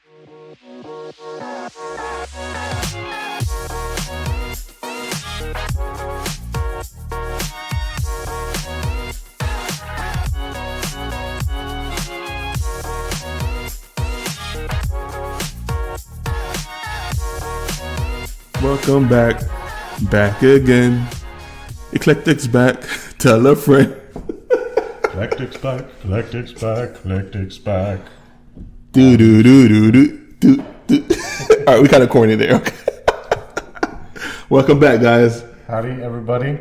Welcome back again. Eclectic's back. Tell a friend. Eclectic's back. Do. All right, we kind of corny there. Okay. Welcome back, guys. Howdy, everybody.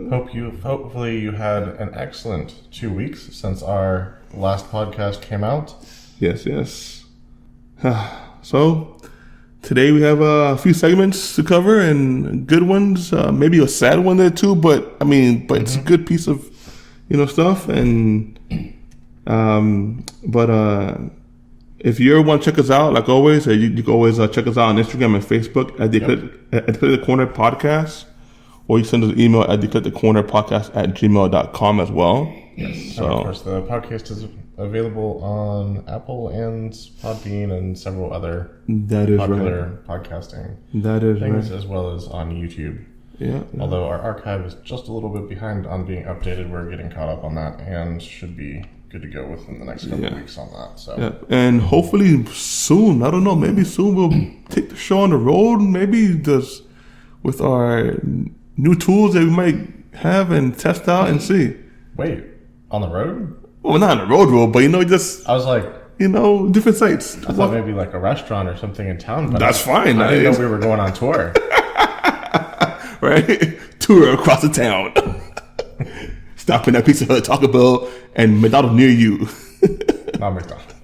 Hopefully you had an excellent 2 weeks since our last podcast came out. Yes. So today we have a few segments to cover and good ones. Maybe a sad one there too, but it's a good piece of stuff. And if you ever want to check us out, like always, you can always check us out on Instagram and Facebook at the Corner Podcast, or you send us an email at theclickthecornerpodcast@gmail.com as well. Yes. So, of course, the podcast is available on Apple and Podbean and several other popular podcasting things, as well as on YouTube. Yeah. Although our archive is just a little bit behind on being updated, we're getting caught up on that and should be good to go within the next couple of weeks on that. So and hopefully soon, I don't know, maybe soon we'll take the show on the road, maybe just with our new tools that we might have and test out and see. Wait, on the road? Well, not on the road, but just I was like, different sites. I thought maybe like a restaurant or something in town. But that's fine. I didn't know we were going on tour. Right? Tour across the town. Stopping at Pizza Hut, Taco Bell, and McDonald's near you. Not McDonald's.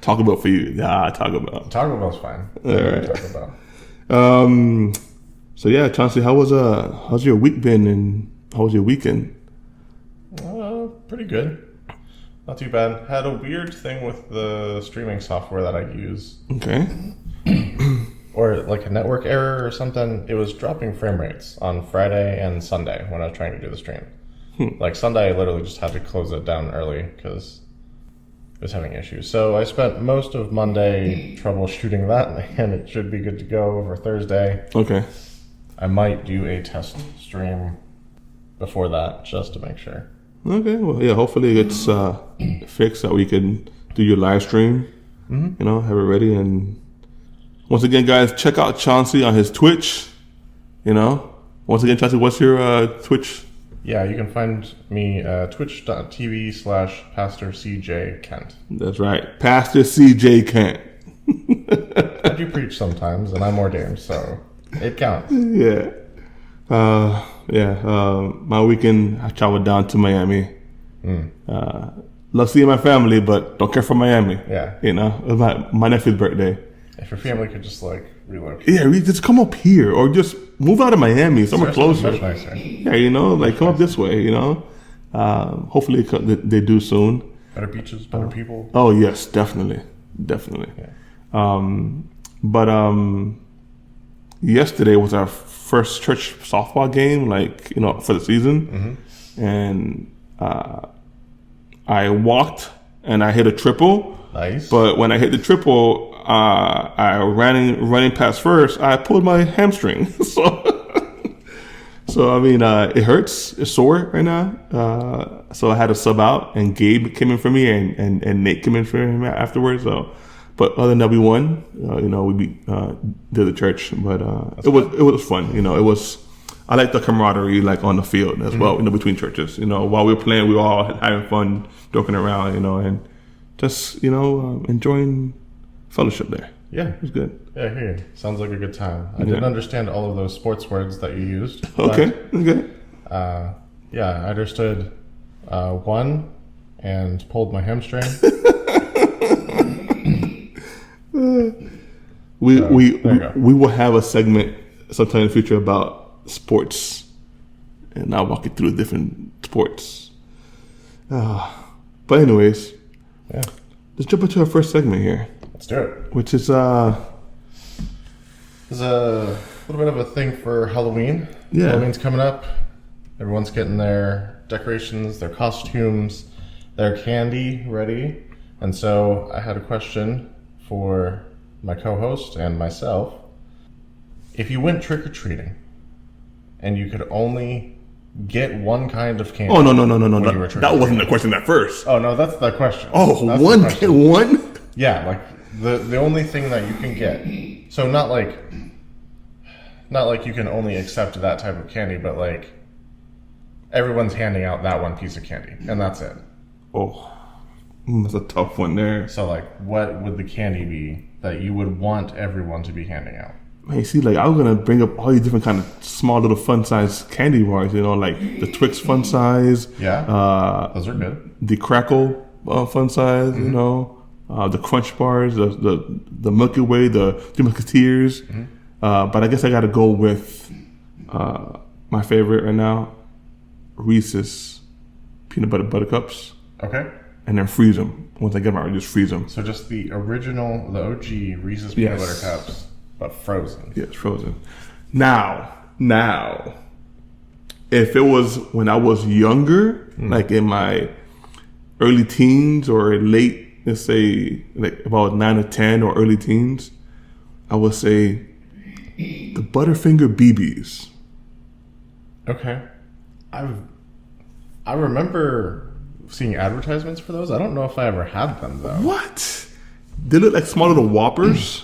Taco Bell for you. Yeah, Taco Bell. Taco Bell's fine. All right. Taco Bell. So yeah, Chauncey, how's your week been and how was your weekend? Pretty good. Not too bad. Had a weird thing with the streaming software that I use. Okay. Or like a network error or something. It was dropping frame rates on Friday and Sunday when I was trying to do the stream. Like Sunday, I literally just had to close it down early because it was having issues. So I spent most of Monday troubleshooting that, and it should be good to go over Thursday. Okay. I might do a test stream before that just to make sure. Okay. Well, yeah. Hopefully it's fixed so we can do your live stream. Mm-hmm. Have it ready. And once again, guys, check out Chauncey on his Twitch. Once again, Chauncey, what's your Twitch? Yeah, you can find me twitch.tv/Pastor CJ Kent. That's right. Pastor CJ Kent. I do preach sometimes, and I'm ordained, so it counts. Yeah. My weekend, I traveled down to Miami. Love seeing my family, but don't care for Miami. Yeah. It was my nephew's birthday. If your family could just relocate. Yeah, we just come up here or just move out of Miami, somewhere closer. Much nicer. Yeah, come up this way, Hopefully they do soon. Better beaches, better people. Oh, yes, definitely. Yeah. Yesterday was our first church softball game, for the season. Mm-hmm. And I walked and I hit a triple. Nice. But when I hit the triple, I running past first, I pulled my hamstring. So it hurts. It's sore right now. So I had to sub out, and Gabe came in for me, and Nate came in for him afterwards. So, but other than that, we won. We did the church, but it was fun. It was. I like the camaraderie, on the field as well. Between churches. While we were playing, we were all having fun, joking around. And just enjoying fellowship there. Yeah, it was good. Yeah, I hear you. Sounds like a good time. I didn't understand all of those sports words that you used. Okay. I understood one and pulled my hamstring. We will have a segment sometime in the future about sports, and I'll walk you through different sports. But anyways, let's jump into our first segment here. Let's do it. Which is There's a little bit of a thing for Halloween. Yeah. Halloween's coming up. Everyone's getting their decorations, their costumes, their candy ready. And so I had a question for my co-host and myself. If you went trick-or-treating and you could only get one kind of candy... Oh, no. That wasn't the question at first. Oh, no, that's the question. Oh, that's one? Yeah, like the only thing that you can get. So not like you can only accept that type of candy, but like everyone's handing out that one piece of candy, and that's it. Oh, that's a tough one there. So like, what would the candy be that you would want everyone to be handing out? Man, you see, like, I was going to bring up all these different kind of small little fun-size candy bars, like the Twix fun size. Yeah, those are good. The Crackle fun size, the Crunch bars, the Milky Way, the Three Musketeers. But I guess I got to go with my favorite right now, Reese's Peanut Butter Buttercups. Okay. And then freeze them. Once I get them out, I just freeze them. So just the original, the OG Reese's Peanut Butter Cups. But frozen. Yes, frozen. Now, if it was when I was younger, like in my early teens or late, let's say like about 9 or 10 or early teens, I would say the Butterfinger BBs. Okay. I remember seeing advertisements for those. I don't know if I ever had them though. What? They look like small little Whoppers.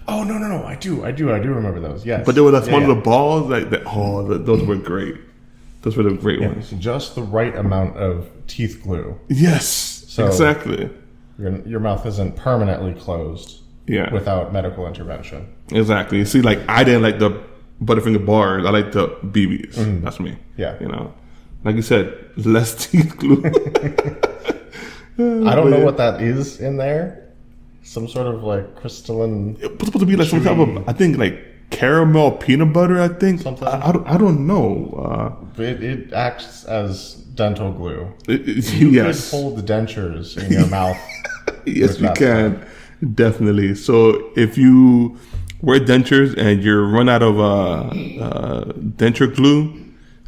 Oh no! I do remember those. Yes, but they were like small little balls. Like that. Oh, those were great. Those were the great ones. Just the right amount of teeth glue. Yes, so exactly. Your mouth isn't permanently closed. Yeah. Without medical intervention. Exactly. See, like I didn't like the Butterfinger bars. I like the BBs. That's me. Yeah. Like you said, less teeth glue. I don't know what that is in there. Some sort of like crystalline. It's supposed to be like some type of, I think, like caramel peanut butter. I think something. I don't know. It acts as dental glue. You could hold the dentures in your mouth. Yes, you can. Stuff. Definitely. So if you wear dentures and you're run out of denture glue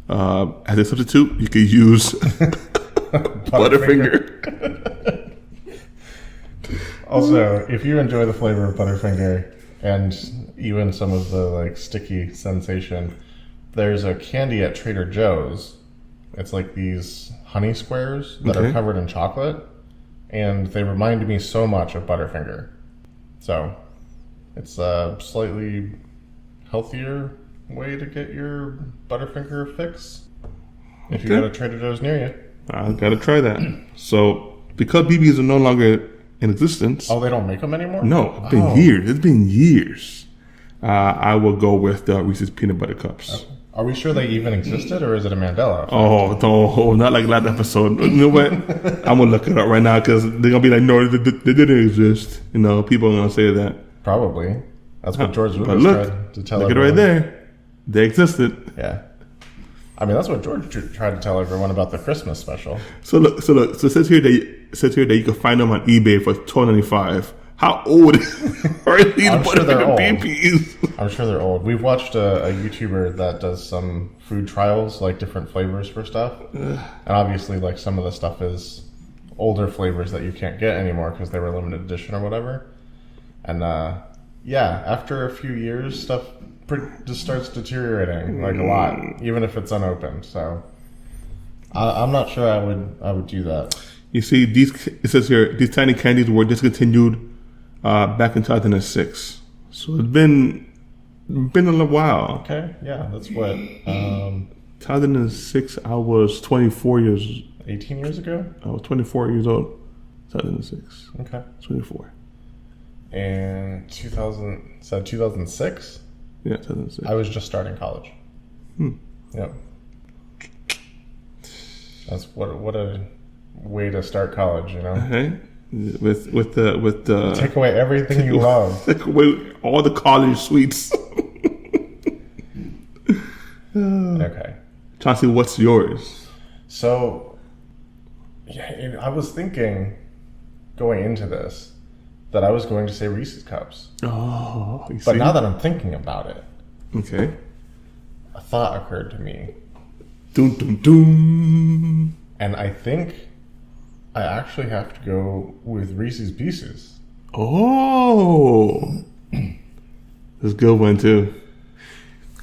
as a substitute, you could use Butterfinger. Also, if you enjoy the flavor of Butterfinger and even some of the like sticky sensation, there's a candy at Trader Joe's. It's like these honey squares that are covered in chocolate, and they remind me so much of Butterfinger. So it's a slightly healthier way to get your Butterfinger fix. If you go to Trader Joe's near you. I gotta try that. So because BBs are no longer in existence. Oh, they don't make them anymore? No, it's been years. It's been years. I will go with the Reese's Peanut Butter Cups. Okay. Are we sure they even existed, or is it a Mandela effect? Oh, no, not like last episode. You know what? I'm going to look it up right now because they're going to be like, no, they didn't exist. People are going to say that. Probably. That's what George Lucas tried to tell everyone. Look at it right there. They existed. Yeah. I mean, that's what George tried to tell everyone about the Christmas special. So look. So it says here that you can find them on eBay for $12.95. How old are these Butterfinger BBs? I'm sure they're old. We've watched a YouTuber that does some food trials, like different flavors for stuff. And obviously, like some of the stuff is older flavors that you can't get anymore because they were limited edition or whatever. And after a few years, stuff just starts deteriorating like a lot, even if it's unopened. So I'm not sure I would do that. You see, it says here these tiny candies were discontinued back in 2006. So it's been a little while. Okay, yeah, that's what 2006. I was 24 years. 18 years ago. I was 24 years old. 2006. Okay. 24. And 2006. Yeah, 2006. I was just starting college. Yep. That's what a way to start college, Okay. With the take away everything you love. Take away all the college sweets. Okay. Chauncey, what's yours? So, yeah, I was thinking going into this that I was going to say Reese's Cups. Oh, you see? But now that I'm thinking about it, okay, a thought occurred to me. Doom, doom, doom. And I think I actually have to go with Reese's Pieces. Oh, that's a good one too.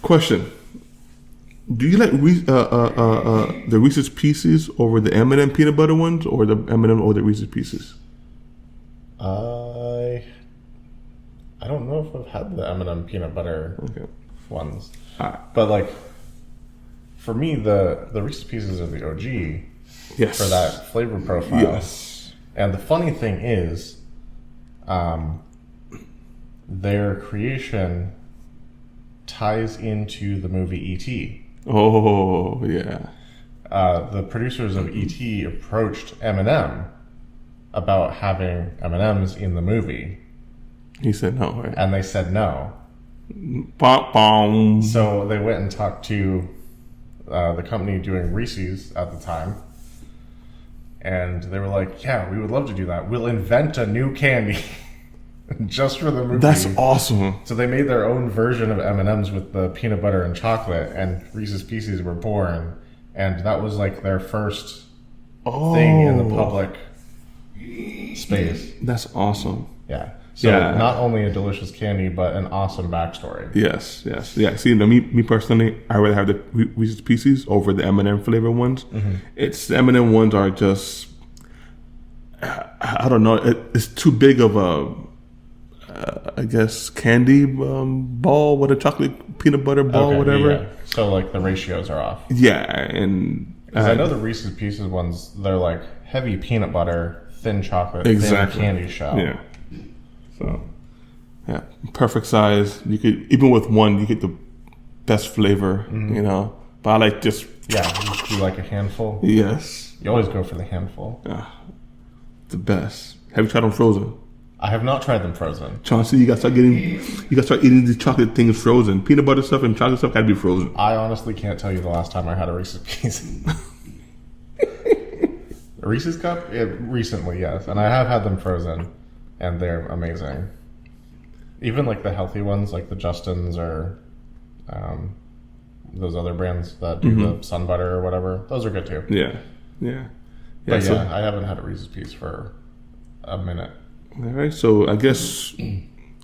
Question: do you like the Reese's Pieces over the M&M peanut butter ones, or the M&M or the Reese's Pieces? I don't know if I've had the M&M peanut butter ones, but like for me, the Reese's Pieces are the OG. Yes. For that flavor profile. Yes. And the funny thing is, their creation ties into the movie E.T. Oh, yeah. The producers of E.T. approached M&M about having M&Ms in the movie. He said no, right? And they said no. Bom. So they went and talked to the company doing Reese's at the time. And they were like, yeah, we would love to do that. We'll invent a new candy just for the movie. That's awesome. So they made their own version of M&Ms with the peanut butter and chocolate, and Reese's Pieces were born. And that was like their first thing in the public space. That's awesome. Yeah. So not only a delicious candy, but an awesome backstory. Yes. Yeah. See, me personally, I rather have the Reese's Pieces over the M&M flavor ones. Mm-hmm. The M&M ones are just, I don't know, it's too big of a, I guess, candy ball with a chocolate peanut butter ball, whatever. Yeah. So like the ratios are off. Yeah, and I know the Reese's Pieces ones, they're like heavy peanut butter, thin chocolate, thin candy shell. Yeah. So, yeah, perfect size. You could, even with one, you get the best flavor, you know. But I like just... Yeah, you do like a handful? Yes. You always go for the handful. The best. Have you tried them frozen? I have not tried them frozen. Chauncey, you gotta start eating these chocolate things frozen. Peanut butter stuff and chocolate stuff gotta be frozen. I honestly can't tell you the last time I had a Reese's Piece. A Reese's Cup? Recently, yes. And I have had them frozen. And they're amazing. Even like the healthy ones, like the Justin's or those other brands that do the Sun Butter or whatever, those are good too. Yeah. But so, I haven't had a Reese's Piece for a minute. All right, so I guess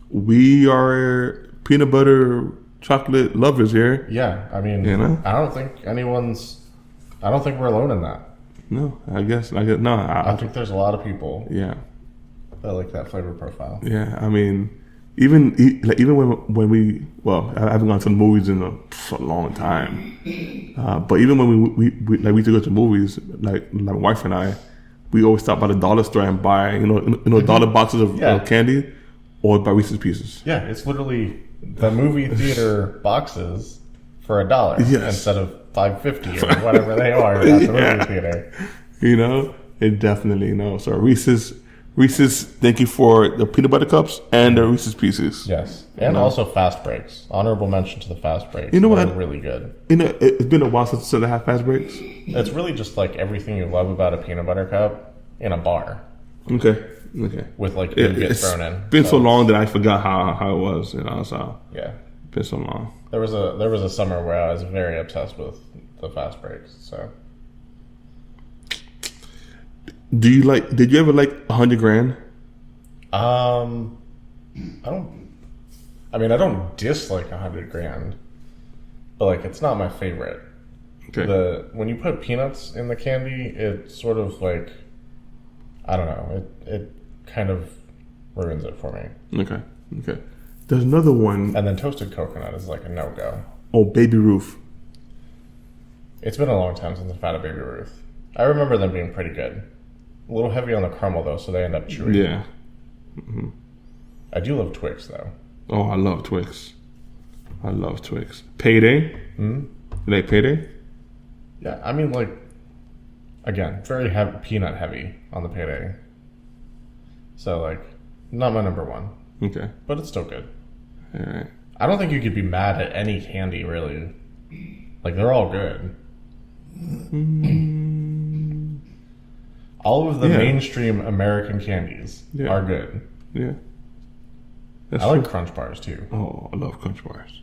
we are peanut butter chocolate lovers here. Yeah, I mean, I don't think we're alone in that. No, I guess no. I think there's a lot of people. Yeah. I like that flavor profile. Yeah, I mean, even when we I haven't gone to the movies in a long time, but even when we used to go to movies, like my wife and I, we always stop by the dollar store and buy dollar boxes of candy, or buy Reese's Pieces. Yeah, it's literally the movie theater boxes for $1 instead of $5.50 or whatever they are at the movie theater. It definitely So Reese's, thank you for the peanut butter cups and the Reese's Pieces. Yes, and also fast breaks. Honorable mention to the fast breaks. They're really good. It's been a while since I had fast breaks. It's really just like everything you love about a peanut butter cup in a bar. Okay. With like nougat thrown in. It's been so long that I forgot how it was. So yeah, it's been so long. There was a summer where I was very obsessed with the fast breaks. So. Did you ever like 100 grand? I don't dislike 100 grand, but like it's not my favorite. Okay. When you put peanuts in the candy, it sort of like, I don't know, it kind of ruins it for me. Okay. There's another one. And then toasted coconut is like a no-go. Oh, Baby Ruth. It's been a long time since I've had a Baby Ruth. I remember them being pretty good. A little heavy on the caramel, though, so they end up chewy. Yeah. Mm-hmm. I do love Twix, though. Oh, I love Twix. Payday? Mm-hmm. You like Payday? Yeah, I mean, like, again, very peanut heavy on the Payday. So, like, not my number one. Okay. But it's still good. All right. I don't think you could be mad at any candy, really. Like, they're all good. All of the mainstream American candies are good. Yeah. I like Crunch Bars, too. Oh, I love Crunch Bars.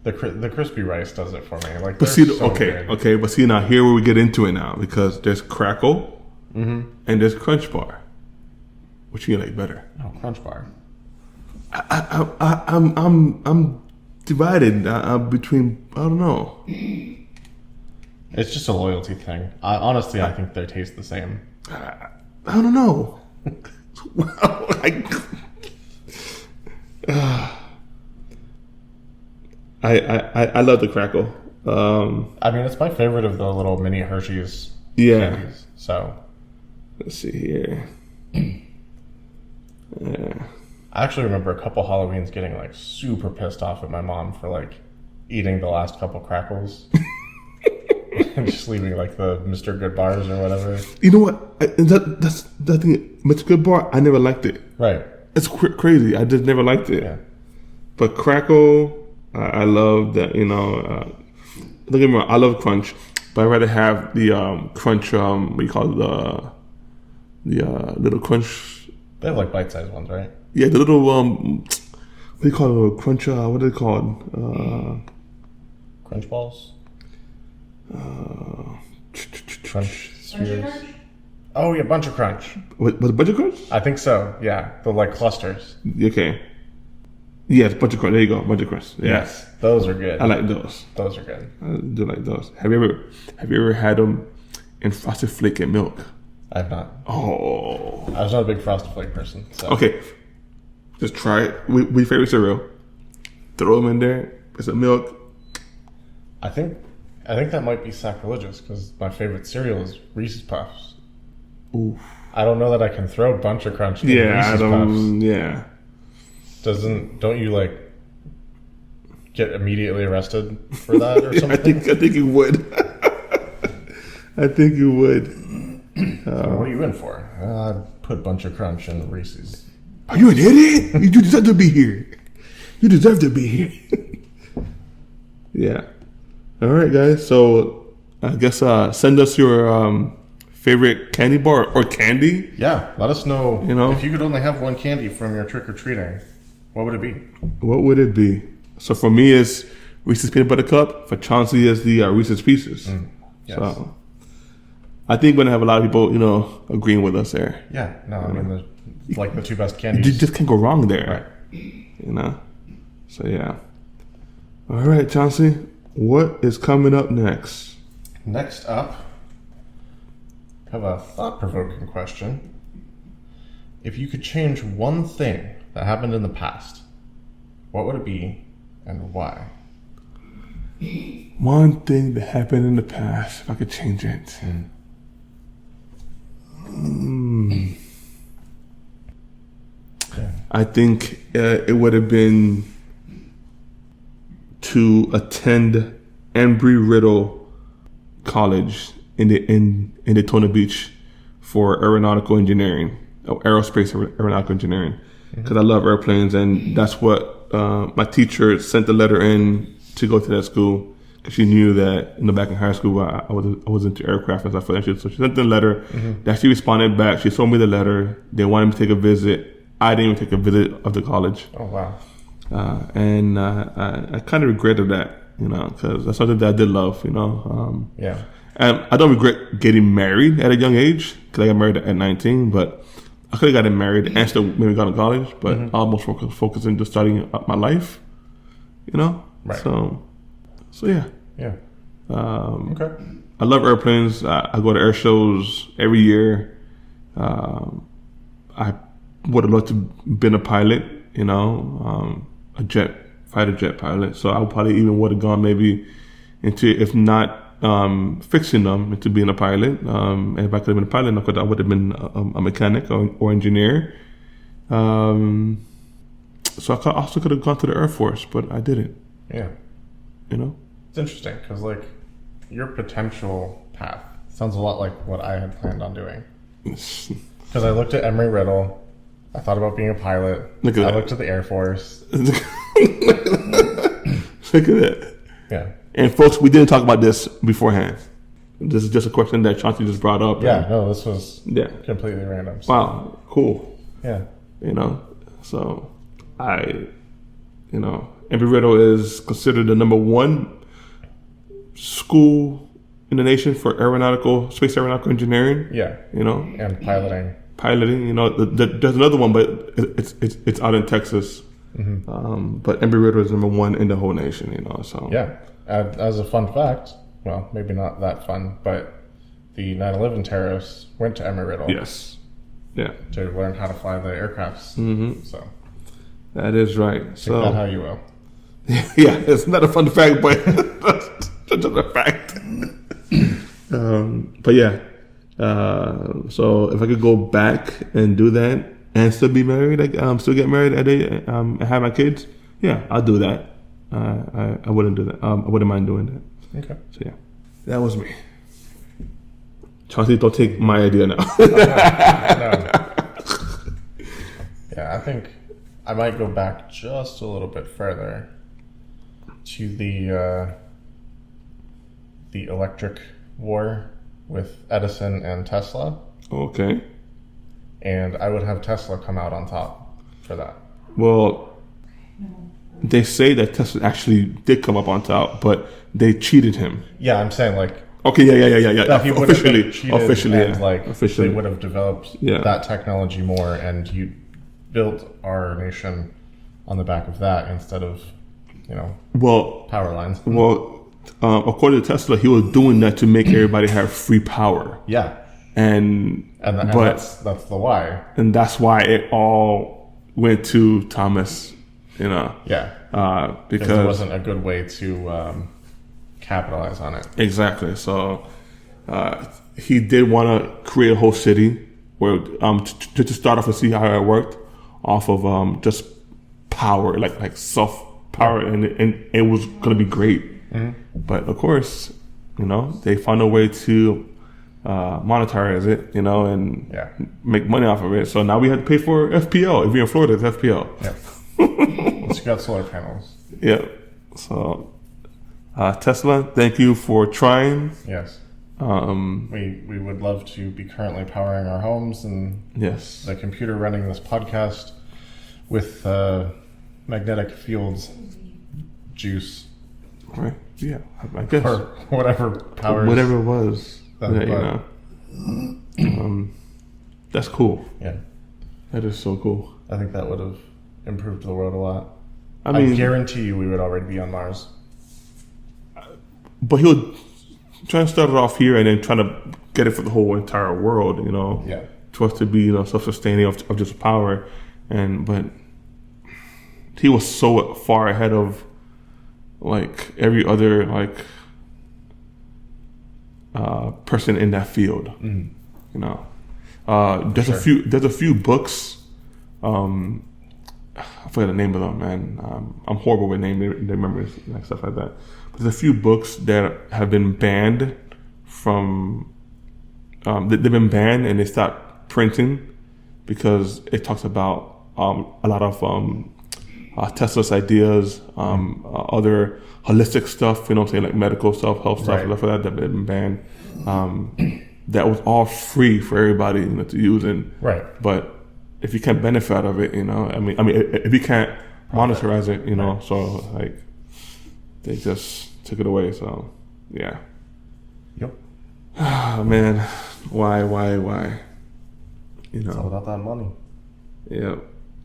The crispy rice does it for me. Like, but see, good. But see, now here where we get into it now, because there's Crackle and there's Crunch Bar. What you like better? Oh, Crunch Bar. I'm divided between. I don't know. It's just a loyalty thing. I think they taste the same. I don't know. I love the crackle. I mean, it's my favorite of the little mini Hershey's candies. So let's see here. I actually remember a couple Halloweens getting like super pissed off at my mom for like eating the last couple crackles and just leaving like the Mr. Good bars or whatever. You know what? That's that thing. Mr. Good bar. I never liked it. Right. It's crazy. I just never liked it. Yeah. But crackle, I love that. You know, don't get me wrong. I love crunch, but I'd rather have the crunch. What do you call it? The little crunch. They have like bite-sized ones, right? Yeah, the little what do you call it? Crunch. What are they called? Crunch balls. Crunch spheres. Oh yeah, Bunch of Crunch. Was it Bunch of Crunch? I think so. Yeah, the like clusters. Okay. Yes, Bunch of Crunch. There you go, Bunch of Crunch. Yeah. Yes, those are good. I like those. Those are good. I do like those. Have you ever had them in Frosted Flake and milk? I have not. Oh. I was not a big Frosted Flake person. So. Okay. Just try it. We favorite cereal. Throw them in there. Put some milk. I think that might be sacrilegious because my favorite cereal is Reese's Puffs. Oof. I don't know that I can throw Bunch of Crunch in Reese's Puffs. Yeah. Don't you like get immediately arrested for that or something? I think you would. I think you would. So what are you in for? I'd put Bunch of Crunch in Reese's. Are you an idiot? You deserve to be here. You deserve to be here. Yeah. All right, guys. So I guess send us your favorite candy bar or candy. Yeah, let us know. You know, if you could only have one candy from your trick or treating, what would it be? What would it be? So for me, it's Reese's Peanut Butter Cup. For Chauncey, is the Reese's Pieces. Yes. So I think we're gonna have a lot of people, you know, agreeing with us there. Yeah. No, I mean, like the two best candies. You just can't go wrong there. Right. You know. So yeah. All right, Chauncey. What is coming up next? Next up, I have a thought-provoking question. If you could change one thing that happened in the past, what would it be and why? One thing that happened in the past, if I could change it. Yeah. I think it would have been to attend Embry-Riddle College in Daytona Beach for aeronautical engineering, aerospace aeronautical engineering, because I love airplanes, and that's what my teacher sent the letter in to go to that school, because she knew that back in high school I was into aircraft and stuff like that. So she sent the letter. That she responded back. She sold me the letter. They wanted me to take a visit. I didn't even take a visit of the college. Oh wow! And I kind of regretted that, you know, because that's something that I did love, you know. Yeah. And I don't regret getting married at a young age, because I got married at 19, but I could have gotten married and still maybe gone to college, but I almost focused on just starting up my life, you know? Right. So yeah. Yeah. Okay. I love airplanes. I go to air shows every year. I would have loved to been a pilot, you know, fighter jet pilot. So I probably even would have gone maybe into, if not fixing them, into being a pilot. And if I could have been a pilot, I would have been a mechanic or engineer. So I also could have gone to the Air Force, but I didn't. Yeah. You know? It's interesting because, like, your potential path sounds a lot like what I had planned on doing. Because I looked at Embry-Riddle. I thought about being a pilot. I looked at the Air Force. Look at that. Yeah. And folks, we didn't talk about this beforehand. This is just a question that Chauncey just brought up. Yeah, no, this was completely random. So. Wow, cool. Yeah. You know, so Embry-Riddle is considered the #1 school in the nation for space aeronautical engineering. Yeah. You know? And piloting. piloting. You know, there's another one, but it's out in Texas. Mm-hmm. But Embry-Riddle is number one in the whole nation. You know, so yeah. As a fun fact, well, maybe not that fun, but the 9/11 terrorists went to Embry-Riddle. Yes. Yeah. To learn how to fly the aircrafts. Mm-hmm. So that is right. Take that how you will. Yeah, it's not a fun fact, but that's just a fact. But yeah. So if I could go back and do that and still be married, still get married at and have my kids, yeah, I'll do that. I wouldn't do that. I wouldn't mind doing that. Okay. So yeah, that was me. Chauncey, don't take my idea now. No. Yeah, I think I might go back just a little bit further to the electric war with Edison and Tesla. Okay. And I would have Tesla come out on top for that. Well, they say that Tesla actually did come up on top, but they cheated him. Yeah, I'm saying like. Okay, yeah. That he would officially, have cheated officially, and yeah. like officially. They would have developed that technology more, and you built our nation on the back of that instead of, power lines. Well, according to Tesla, he was doing that to make everybody have free power. Yeah, and that's the why. And that's why it all went to Thomas. Yeah, because it wasn't a good way to capitalize on it. Exactly. So he did want to create a whole city where to start off and see how it worked off of just power, like self power, and it was going to be great. Mm-hmm. But of course, they found a way to monetize it, and make money off of it. So now we have to pay for FPL. If you're in Florida, it's FPL. Yeah. Unless you got solar panels. Yeah. So Tesla, thank you for trying. Yes. We would love to be currently powering our homes and the computer running this podcast with magnetic fields juice. Right. Yeah. I guess. Or whatever powers. Whatever it was. That's cool. Yeah. That is so cool. I think that would have improved the world a lot. I mean, I guarantee you we would already be on Mars. But he'll try to start it off here and then trying to get it for the whole entire world, for us to be, self-sustaining of just power. But he was so far ahead of every other person in that field. Mm-hmm. There's a few books. I forget the name of them, man. I'm horrible with names, memories, and stuff like that. But there's a few books that have been banned from. They've been banned and they stopped printing because it talks about a lot of Tesla's ideas, other holistic stuff. You know what I'm saying, like medical stuff, health stuff, stuff like that that have been banned. That was all free for everybody to use, but if you can't benefit out of it, I mean, if you can't monetize it, so they just took it away. So, yeah. Yep. Man, why? It's all about that money. Yeah.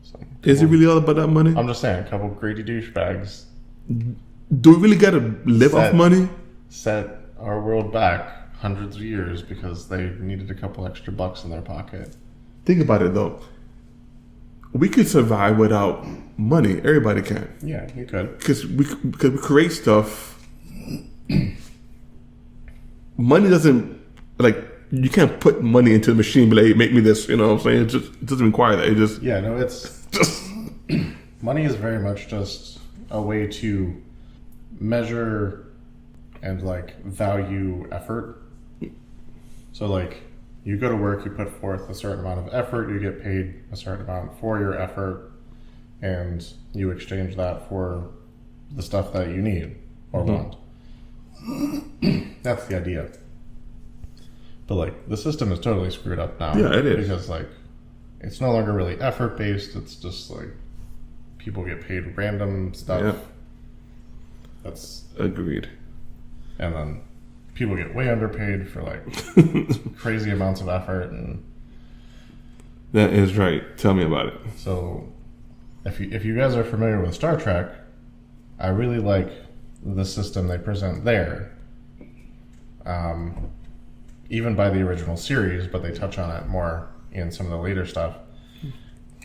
So, is it really all about that money? I'm just saying, a couple of greedy douchebags. Do we really got to live off money? Set our world back hundreds of years because they needed a couple extra bucks in their pocket. Think about it, though. We could survive without money. Everybody can. Yeah, you could. Because we create stuff. Money doesn't, you can't put money into the machine and be like, hey, make me this, you know what I'm saying? It doesn't require that. It just... Yeah, no, it's... just money is very much just a way to measure and, value effort. So, you go to work, you put forth a certain amount of effort, you get paid a certain amount for your effort, and you exchange that for the stuff that you need or want. That's the idea. But, the system is totally screwed up now. Yeah, it is. Because, it's no longer really effort-based, it's just, people get paid random stuff. Yeah. That's... Agreed. And then... people get way underpaid for crazy amounts of effort, and That is right. Tell me about it. So, if you guys are familiar with Star Trek, I really like the system they present there. Even by the original series, but they touch on it more in some of the later stuff.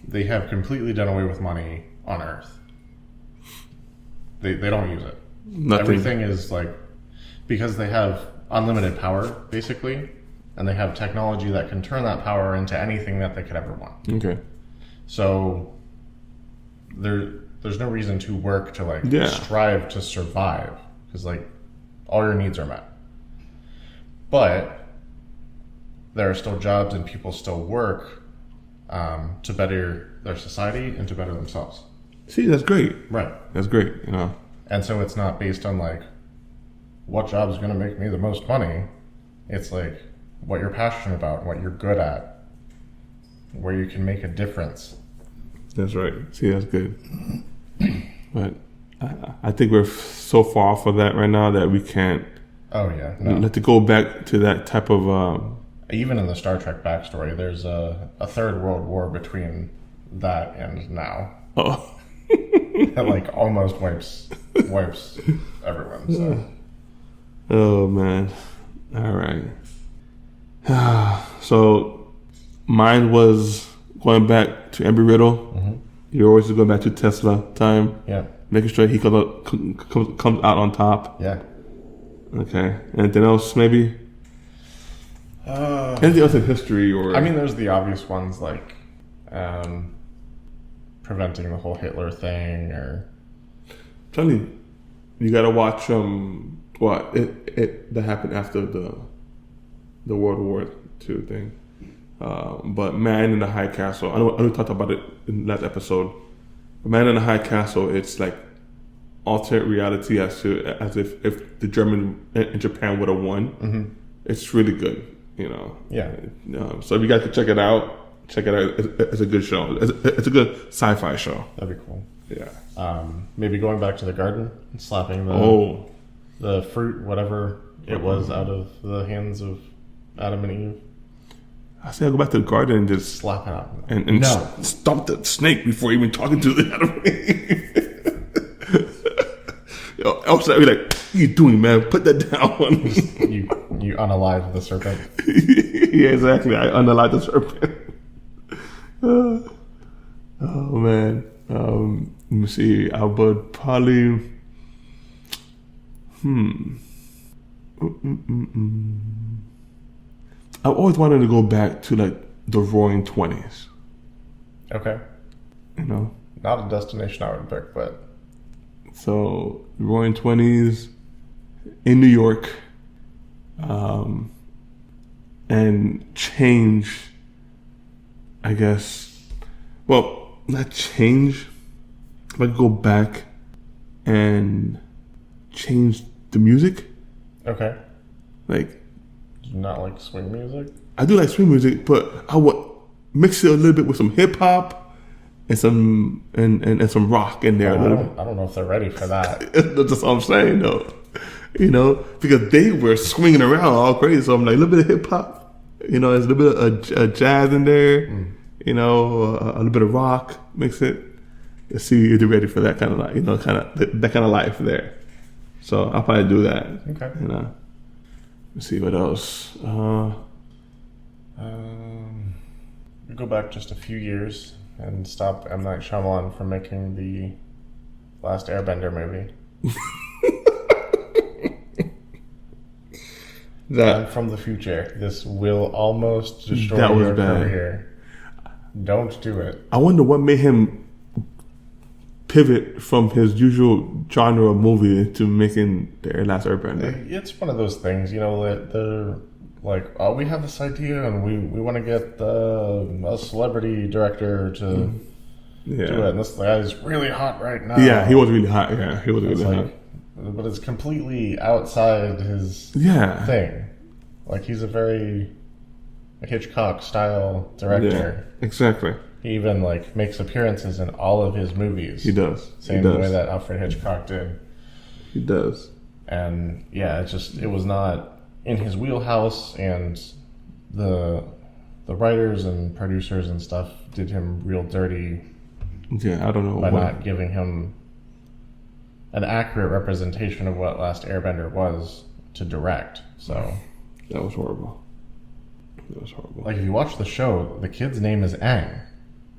They have completely done away with money on Earth. They don't use it. Nothing. Everything is like, because they have unlimited power, basically, and they have technology that can turn that power into anything that they could ever want. Okay. So there's no reason to work to strive to survive, because like all your needs are met. But there are still jobs and people still work to better their society and to better themselves. See, that's great. Right. That's great, And so it's not based on like what job is going to make me the most money. It's like what you're passionate about, what you're good at, where you can make a difference. That's right. See, that's good. But I think we're so far off of that right now that we can't. Oh yeah. No. Let it go back to that type of. Even in the Star Trek backstory, there's a third world war between that and now. Oh. That like almost wipes everyone. So. Oh man. All right. So mine was going back to Embry Riddle. Mm-hmm. Yours is going back to Tesla time. Yeah. Making sure he comes out on top. Yeah. Okay. Anything else maybe? Anything else in history or? I mean, there's the obvious ones like preventing the whole Hitler thing, or. Tell me, you gotta watch that happened after the World War II thing. But Man in the High Castle, I know we talked about it in the last episode. Man in the High Castle, it's like alternate reality as if the German and Japan would have won. Mm-hmm. It's really good, Yeah. So if you guys could check it out. It's a good show. It's a good sci-fi show. That'd be cool. Yeah. Maybe going back to the garden and slapping the fruit, whatever it was, out of the hands of Adam and Eve. I say I go back to the garden and just slap it out and stomp the snake before even talking to the Adam and Eve. Else I'd be like, "What are you doing, man? Put that down." you unalive the serpent. Yeah, exactly. I unalive the serpent. Oh man. Let me see. I would probably. I always wanted to go back to like the Roaring 20s. Okay. Not a destination I would pick, but. So, Roaring 20s in New York, and change, I guess. Well, not change. If I could go back and change the music. Okay. Like. Do you not like swing music? I do like swing music, but I would mix it a little bit with some hip hop. And some and some rock in there. I don't know if they're ready for that. That's what I'm saying, though. Because they were swinging around all crazy. So I'm like, a little bit of hip hop. There's a little bit of jazz in there. A little bit of rock. Mix it. Let's see if you're ready for that kind of that kind of life there. So I'll probably do that. Okay. Let's see what else. Go back just a few years. And stop M. Night Shyamalan from making the last Airbender movie. I'm from the future. This will almost destroy your career. Don't do it. I wonder what made him pivot from his usual genre of movie to making the Last Airbender. It's one of those things, they're like, oh, we have this idea and we want to get a celebrity director to do it. And this guy is really hot right now. Yeah, he was really hot. Yeah, he was really hot. But it's completely outside his thing. Like, he's a very Hitchcock-style director. Yeah, exactly. He even, makes appearances in all of his movies. He does. Same way that Alfred Hitchcock did. He does. And, yeah, it was not in his wheelhouse, and the the writers and producers and stuff did him real dirty. Yeah, I don't know. By not giving him an accurate representation of what Last Airbender was to direct. So that was horrible. Like, if you watch the show, the kid's name is Aang.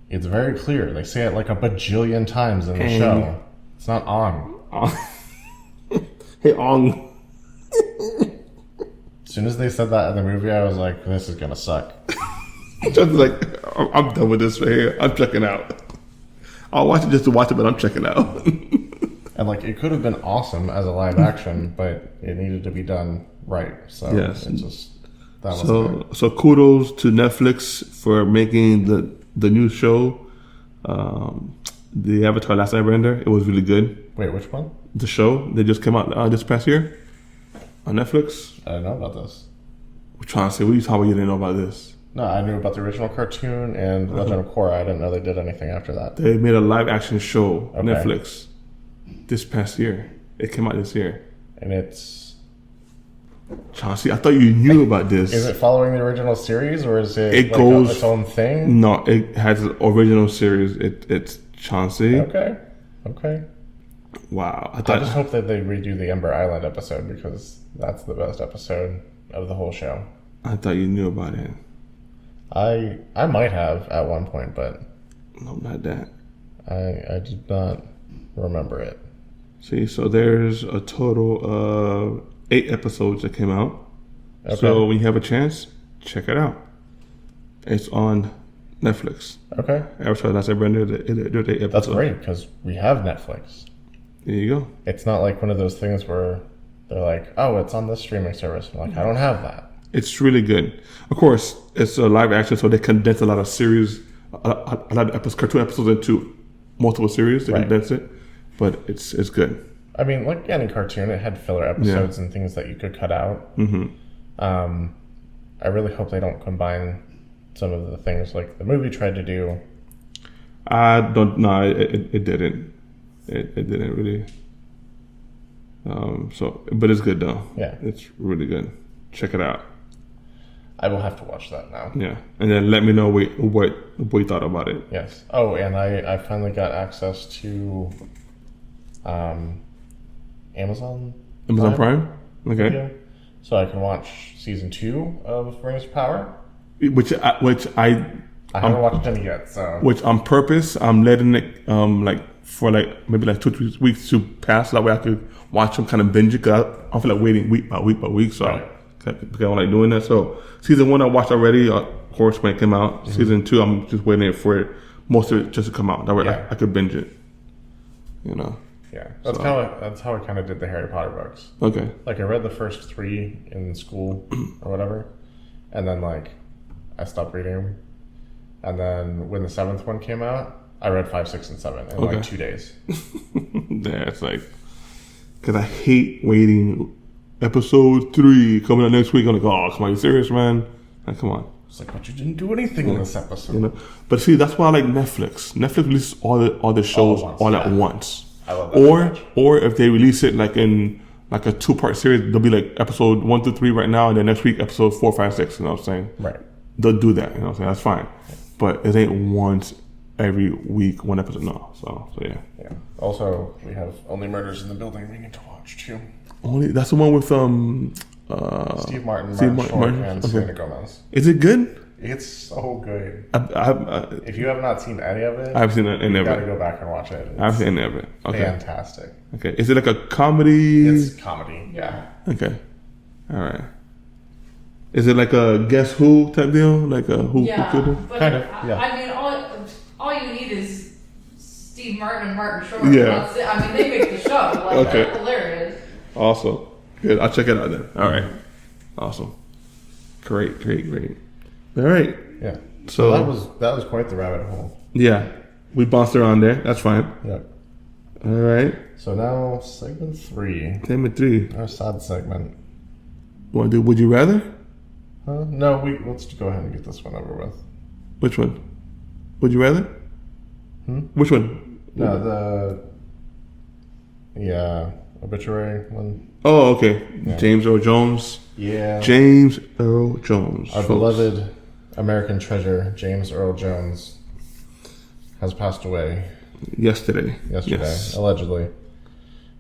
It's very clear. They say it like a bajillion times in the show. It's not Ong. Hey, Ong. As soon as they said that in the movie, I was like, this is gonna suck. Just like, I'm done with this right here. I'm checking out. I'll watch it just to watch it, but I'm checking out. And like, it could have been awesome as a live action, but it needed to be done right. So yes. It just that was so kudos to Netflix for making the new show, the Avatar: Last Airbender. It was really good. Wait, which one? The show that just came out this past year on Netflix. I didn't know about this. We're trying to say, what are you talking about? You didn't know about this? No, I knew about the original cartoon and Legend of Korra. I didn't know they did anything after that. They made a live action show on Netflix this past year. It came out this year. And it's... Chauncey, I thought you knew about this. Is it following the original series, or is it goes its own thing? No, it has an original series. It's Chauncey. Okay. Wow. I just hope that they redo the Ember Island episode, because that's the best episode of the whole show. I thought you knew about it. I might have at one point, but no, not that. I did not remember it. See, so there's a total of 8 episodes that came out. Okay. So when you have a chance, check it out. It's on Netflix. Okay. Avatar: Last Airbender. There's 8 episodes. That's great, because we have Netflix. There you go. It's not like one of those things where they're like, oh, it's on this streaming service. I'm like, I don't have that. It's really good. Of course, it's a live action, so they condense a lot of series, a lot of cartoon episodes into multiple series. They condense it, but it's good. I mean, like any cartoon, it had filler episodes and things that you could cut out. Mm-hmm. I really hope they don't combine some of the things like the movie tried to do. I don't know. It didn't. It didn't really. But it's good though. Yeah, it's really good. Check it out. I will have to watch that now. Yeah, and then let me know what you thought about it. Yes. Oh, and I finally got access to Amazon Prime. Okay. Video, so I can watch season 2 of Rings of Power. Which I haven't watched any yet. So which on purpose I'm letting it for maybe 2-3 weeks to pass. That way I could watch them, kind of binge it. Cause I feel like waiting week by week. So because I don't like doing that. So season 1 I watched already, of course, when it came out. Mm-hmm. Season 2 I'm just waiting for most of it just to come out. That way I could binge it. You know. Yeah, that's how I kind of did the Harry Potter books. Okay. Like I read the first 3 in school or whatever, and then I stopped reading them. And then when the 7th one came out, I read 5, 6, and 7 in 2 days. Yeah, it's because I hate waiting. Episode 3 coming out next week. I'm like, oh, come on, you serious, man? Like, come on. It's like, but you didn't do anything in this episode. You know? But see, that's why I like Netflix. Netflix releases all the shows all at once. I love that. Or if they release it in a 2-part series, they'll be episode 1 through 3 right now, and then next week episode 4, 5, 6. You know what I'm saying? Right. They'll do that. You know what I'm saying? That's fine. But it ain't once every week, 1 episode. No. So yeah. Yeah. Also, we have Only Murders in the Building we need to watch too. That's the one with Steve Martin, and Selena Gomez. Is it good? It's so good. If you have not seen any of it, I've seen any of it. You gotta go back and watch it. I've seen any of it. Okay. Fantastic. Okay. Is it like a comedy? It's comedy, yeah. Okay. All right. Is it like a Guess Who type deal? Like a Who? Yeah, kind of. Yeah. I mean, all you need is Steve Martin and Martin Short. Yeah. I mean, they make the show. Okay. They're hilarious. Awesome. Good. I'll check it out then. All right. Awesome. Great. All right. Yeah. So that was quite the rabbit hole. Yeah. We bounced around there. That's fine. Yeah. All right. So now segment 3. Segment 3. Our sad segment. Want to do Would You Rather? Huh? No, let's go ahead and get this one over with. Which one? Would you rather? Which one? No, the obituary one. Oh, okay. Yeah. James Earl Jones. Yeah. James Earl Jones. Our beloved American treasure James Earl Jones has passed away. Yesterday, allegedly.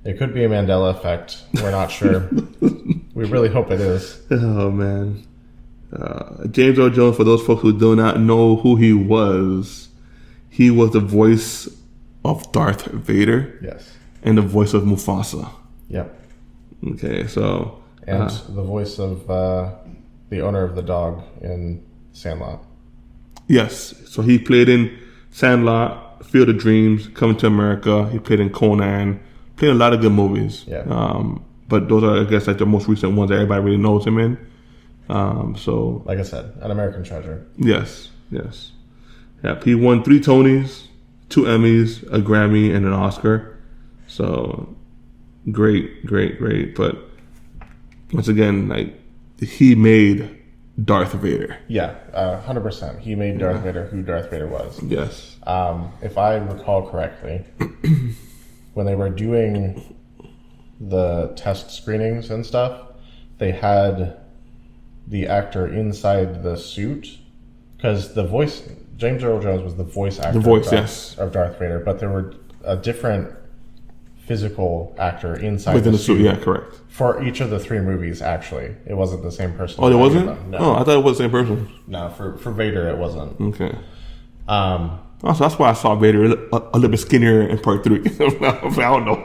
It could be a Mandela effect. We're not sure. We really hope it is. Oh, man. James Earl Jones, for those folks who do not know who he was the voice of Darth Vader. Yes. And the voice of Mufasa. Yep. Okay, so... And the voice of the owner of the dog in Sandlot. Yes. So he played in Sandlot, Field of Dreams, Coming to America. He played in Conan. Played in a lot of good movies. Yeah. But those are, I guess, like the most recent ones that everybody really knows him in. So, like I said, an American treasure. Yes. Yeah, he won 3 Tonys, 2 Emmys, a Grammy, and an Oscar. So, great. But once again, like, he made Darth Vader. Yeah, 100%. He made Darth Vader who Darth Vader was. Yes. If I recall correctly, when they were doing the test screenings and stuff, they had the actor inside the suit, because the voice, James Earl Jones was the voice actor of Darth Vader, but there were a different physical actor inside within the suit. Yeah, correct. For each of the 3 movies, actually. It wasn't the same person. Oh, it wasn't? No. Oh, I thought it was the same person. No, for Vader, it wasn't. Okay. So that's why I saw Vader a little bit skinnier in part 3. I don't know.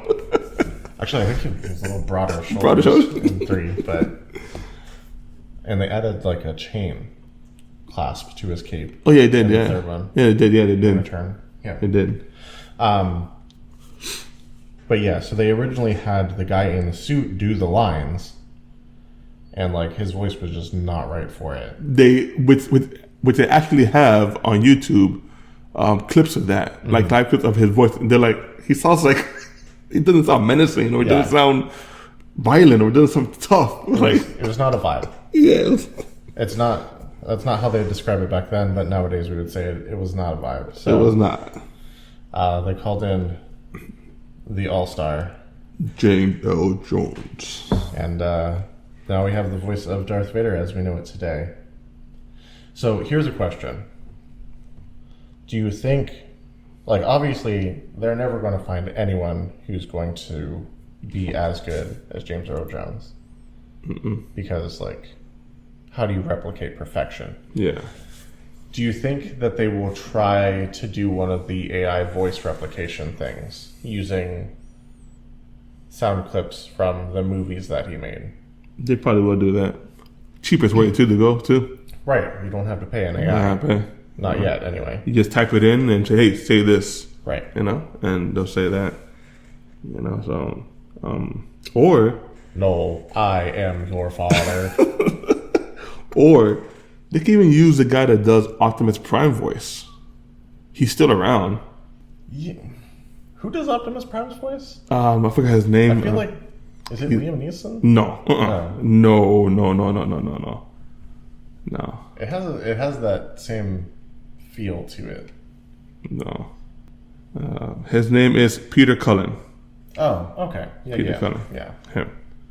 Actually, I think he was a little broader shoulders in 3, but... And they added like a chain clasp to his cape. Oh yeah, it did. Yeah, the third one. Yeah, it did. Yeah, they did. In return. Yeah, it did. But yeah, so they originally had the guy in the suit do the lines, and like his voice was just not right for it. They which they actually have on YouTube clips of that, like live clips of his voice. They're like, he sounds like it doesn't sound menacing, or it doesn't sound violent, or it doesn't sound tough. Like it was not a vibe. Yes. It's not. That's not how they describe it back then, but nowadays we would say it was not a vibe. So, it was not. They called in the All-Star, James Earl Jones. And now we have the voice of Darth Vader as we know it today. So here's a question. Do you think, like, obviously they're never going to find anyone who's going to be as good as James Earl Jones? Because, like, how do you replicate perfection? Yeah. Do you think that they will try to do one of the AI voice replication things using sound clips from the movies that he made? They probably will do that. Cheapest way to go, too. Right. You don't have to pay an AI. Not yet, anyway. You just type it in and say, hey, say this. Right. You know, and they'll say that. You know, so, or... No, I am your father. Or they can even use the guy that does Optimus Prime voice. He's still around. Yeah. Who does Optimus Prime's voice? I forgot his name. I feel like, is it Liam Neeson? No. No. It has that same feel to it. No. His name is Peter Cullen. Oh, okay. Yeah, Peter Cullen. Yeah. Him.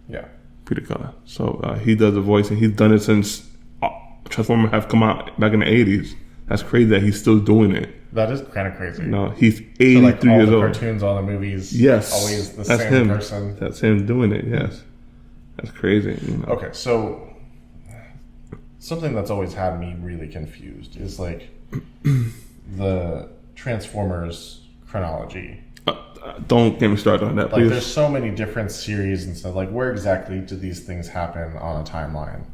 Yeah. Peter Cullen. So he does the voice, and he's done it since Transformers have come out back in the 80s. That's crazy that he's still doing it. That is kind of crazy. No, he's 83 years old. All the cartoons, all the movies. Yes. Always the same person. That's him doing it, yes. That's crazy. You know? Okay, so something that's always had me really confused is like the Transformers chronology. Don't get me started on that, please. Like, there's so many different series and stuff. Like, where exactly do these things happen on a timeline?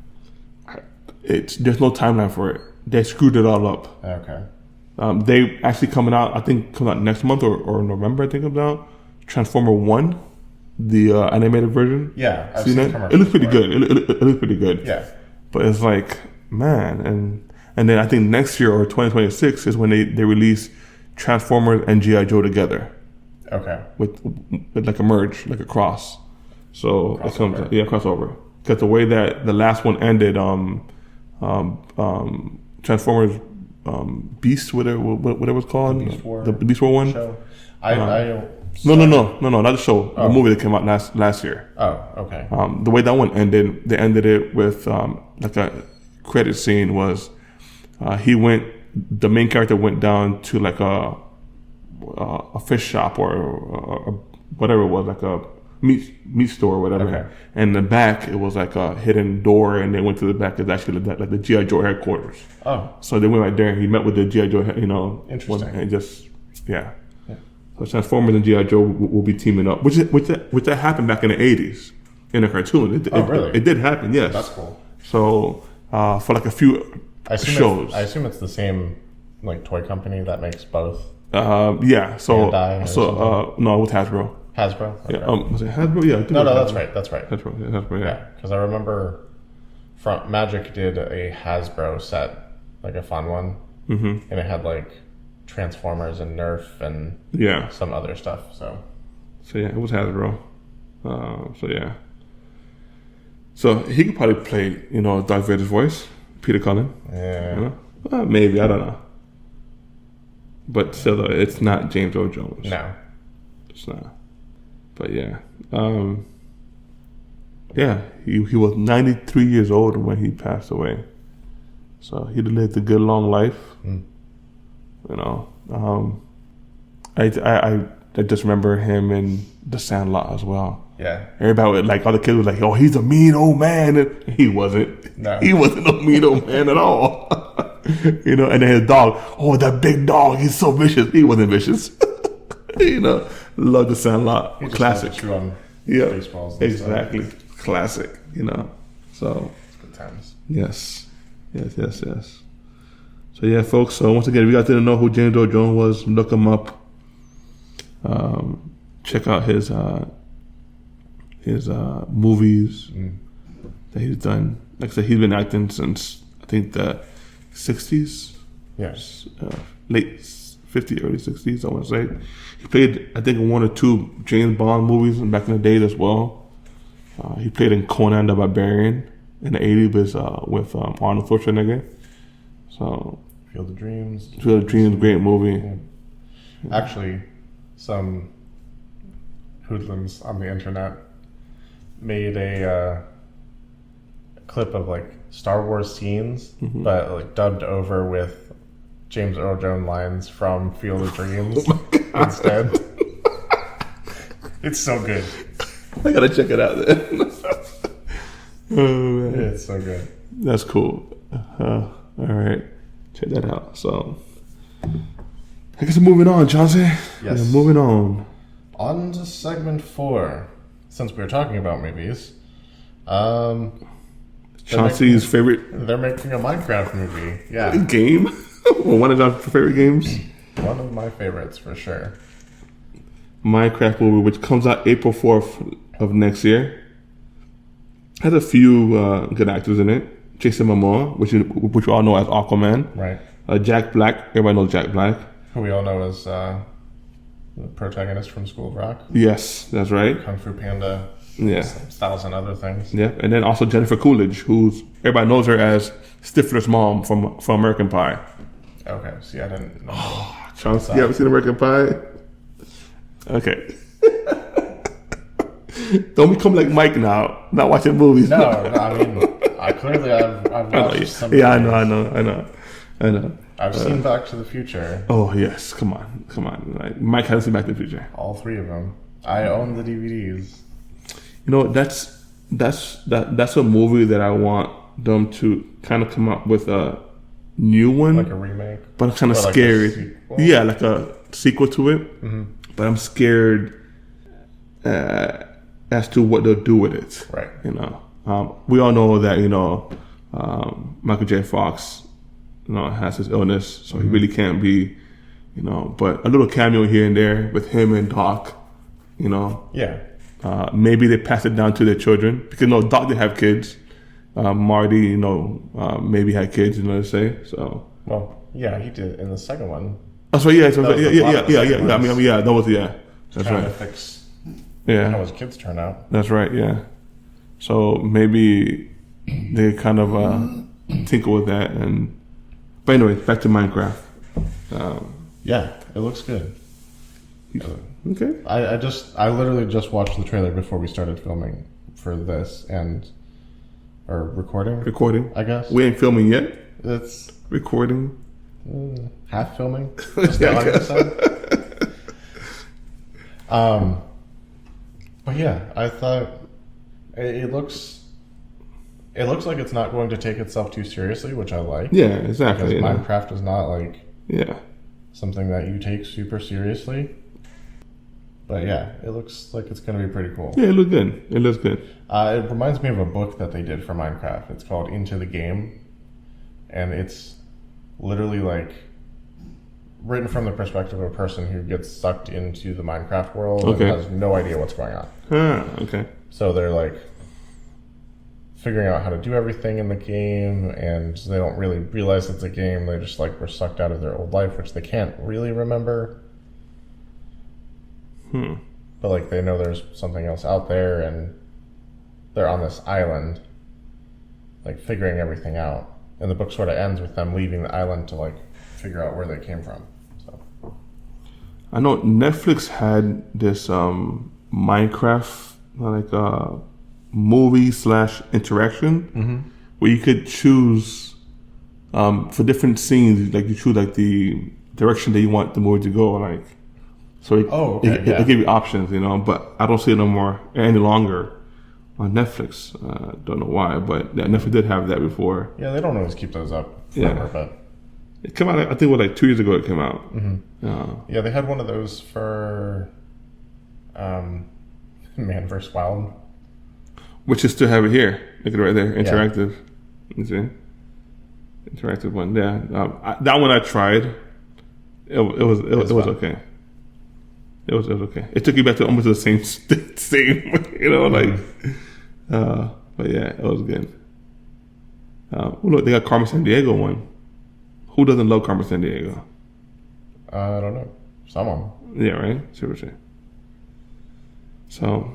There's no timeline for it. They screwed it all up. Okay. They actually coming out, I think, comes out next month or November, I think comes out. Transformer 1, the animated version. Yeah, I've seen it. It looks pretty good. It looks pretty good. Yeah. But it's like, man, and then I think next year or 2026 is when they release Transformers and G.I. Joe together. Okay. With like a merge, like a cross. So it comes, crossover. Because the way that the last one ended, Transformers Beast, whatever it was called, the Beast War one. Show. I don't. No, not the show. The movie that came out last year. Oh, okay. The way that one ended, they ended it with like a credit scene was the main character went down to like a fish shop or whatever it was, like a meat store or whatever. Okay. And in the back, it was like a hidden door, and they went to the back. It's actually like the G.I. Joe headquarters. Oh. So they went right there, and he met with the G.I. Joe, Interesting. And just, yeah. So Transformers and G.I. Joe will be teaming up, which that happened back in the 80s in a cartoon. Really? It did happen, yes. That's cool. So for like a few shows. I assume it's the same like toy company that makes both. Yeah. So no, with Hasbro. Hasbro? Okay. Yeah. Was it Hasbro? Yeah. No, that's right. That's right. Hasbro. Yeah. Because I remember Magic did a Hasbro set, like a fun one, and it had like Transformers and Nerf and some other stuff. So yeah, it was Hasbro. So yeah. So he could probably play, Darth Vader's voice, Peter Cullen. Yeah. Maybe, I don't know. But still, it's not James Earl Jones. No, it's not. But yeah, he was 93 years old when he passed away. So he lived a good long life. I just remember him in The Sandlot as well. Yeah. Everybody, like, all the kids were like, "Oh, he's a mean old man." And he wasn't. No. He wasn't a mean old man at all. And then his dog, "Oh, that big dog, he's so vicious." He wasn't vicious. Love The Sandlot. He just Classic. chew on Yeah. baseballs and Exactly. stuff. Classic, So, It's good times. yes. So, yeah, folks. So, once again, if you guys didn't know who James Earl Jones was, look him up. Check out his movies that he's done. Like I said, he's been acting since, I think, the 60s. Yes. Late 50s, early 60s, I want to say. He played, I think, 1 or 2 James Bond movies back in the day as well. He played in Conan the Barbarian in the 80s with Arnold Schwarzenegger. So, Field of Dreams. Great movie. Yeah. Actually, some hoodlums on the internet made a clip of like Star Wars scenes, but like dubbed over with James Earl Jones lines from Field of Dreams instead. It's so good. I gotta check it out then. Oh, man. It's so good. That's cool. All right, check that out. So, I guess we're moving on, Chauncey. Yes. Yeah, moving on. On to segment 4. Since we were talking about movies, Chauncey's favorite. They're making a Minecraft movie. Yeah. Game. Well, one of our favorite games. One of my favorites for sure. Minecraft movie, which comes out April 4th of next year. Has a few good actors in it. Jason Momoa, which we all know as Aquaman. Right. Jack Black. Everybody knows Jack Black. Who we all know as the protagonist from School of Rock. Yes, that's right. Kung Fu Panda. Yeah. 1,000 other things. Yeah, and then also Jennifer Coolidge, who's everybody knows her as Stifler's mom from American Pie. Okay, see, I didn't know. Chauncey, you ever seen American Pie? Okay. Don't become like Mike now, not watching movies. No, I mean, I've watched some. Yeah, I know. I've seen Back to the Future. Oh yes, come on. Like, Mike hasn't seen Back to the Future. All 3 of them. I own the DVDs. That's a movie that I want them to kind of come up with a new one, like a remake, but I'm kind of scared. Yeah, like a sequel to it. Mm-hmm. But I'm scared as to what they'll do with it. Right. We all know that Michael J. Fox, has his illness, so he really can't be, But a little cameo here and there with him and Doc, Yeah. Maybe they pass it down to their children because Doc didn't have kids. Marty, maybe had kids, let's say. So. Well, yeah, he did in the second one. That's right. Yeah. Yeah. I mean, that was That's trying right. to fix. Yeah. How his kids turn out. That's right. Yeah. So maybe they kind of tinker with that, but anyway, back to Minecraft. Yeah, it looks good. Okay. I literally just watched the trailer before we started filming for this or recording. Recording. I guess. We ain't filming yet. It's recording. Half filming. Just the audio side. But yeah, I thought it looks like it's not going to take itself too seriously, which I like. Yeah, exactly. Because Minecraft is not like yeah something that you take super seriously. But yeah, it looks like it's going to be pretty cool. Yeah, it looks good. It looks good. It reminds me of a book that they did for Minecraft. It's called Into the Game, and it's literally like written from the perspective of a person who gets sucked into the Minecraft world and has no idea what's going on. Okay. So they're like figuring out how to do everything in the game, and they don't really realize it's a game. They just like were sucked out of their old life, which they can't really remember. But like they know there's something else out there, and they're on this island, like figuring everything out. And the book sort of ends with them leaving the island to like figure out where they came from. So I know Netflix had this Minecraft like movie / interaction where you could choose for different scenes, like you choose like the direction that you want the movie to go, like so it give you options, you know. But I don't see it no more any longer on Netflix. Don't know why, but yeah, Netflix did have that before. Yeah, they don't always keep those up forever, but it came out. I think it was like 2 years ago. It came out. Yeah, they had one of those for Man vs. Wild, which is still have it here. Look at it right there, interactive. You see, interactive one. Yeah, that one I tried. It was okay. It was okay. It took you back to almost the same, you know, like. But yeah, it was good. Look, they got Carmen Sandiego one. Who doesn't love Carmen Sandiego? I don't know. Someone. Yeah, right? Seriously. So,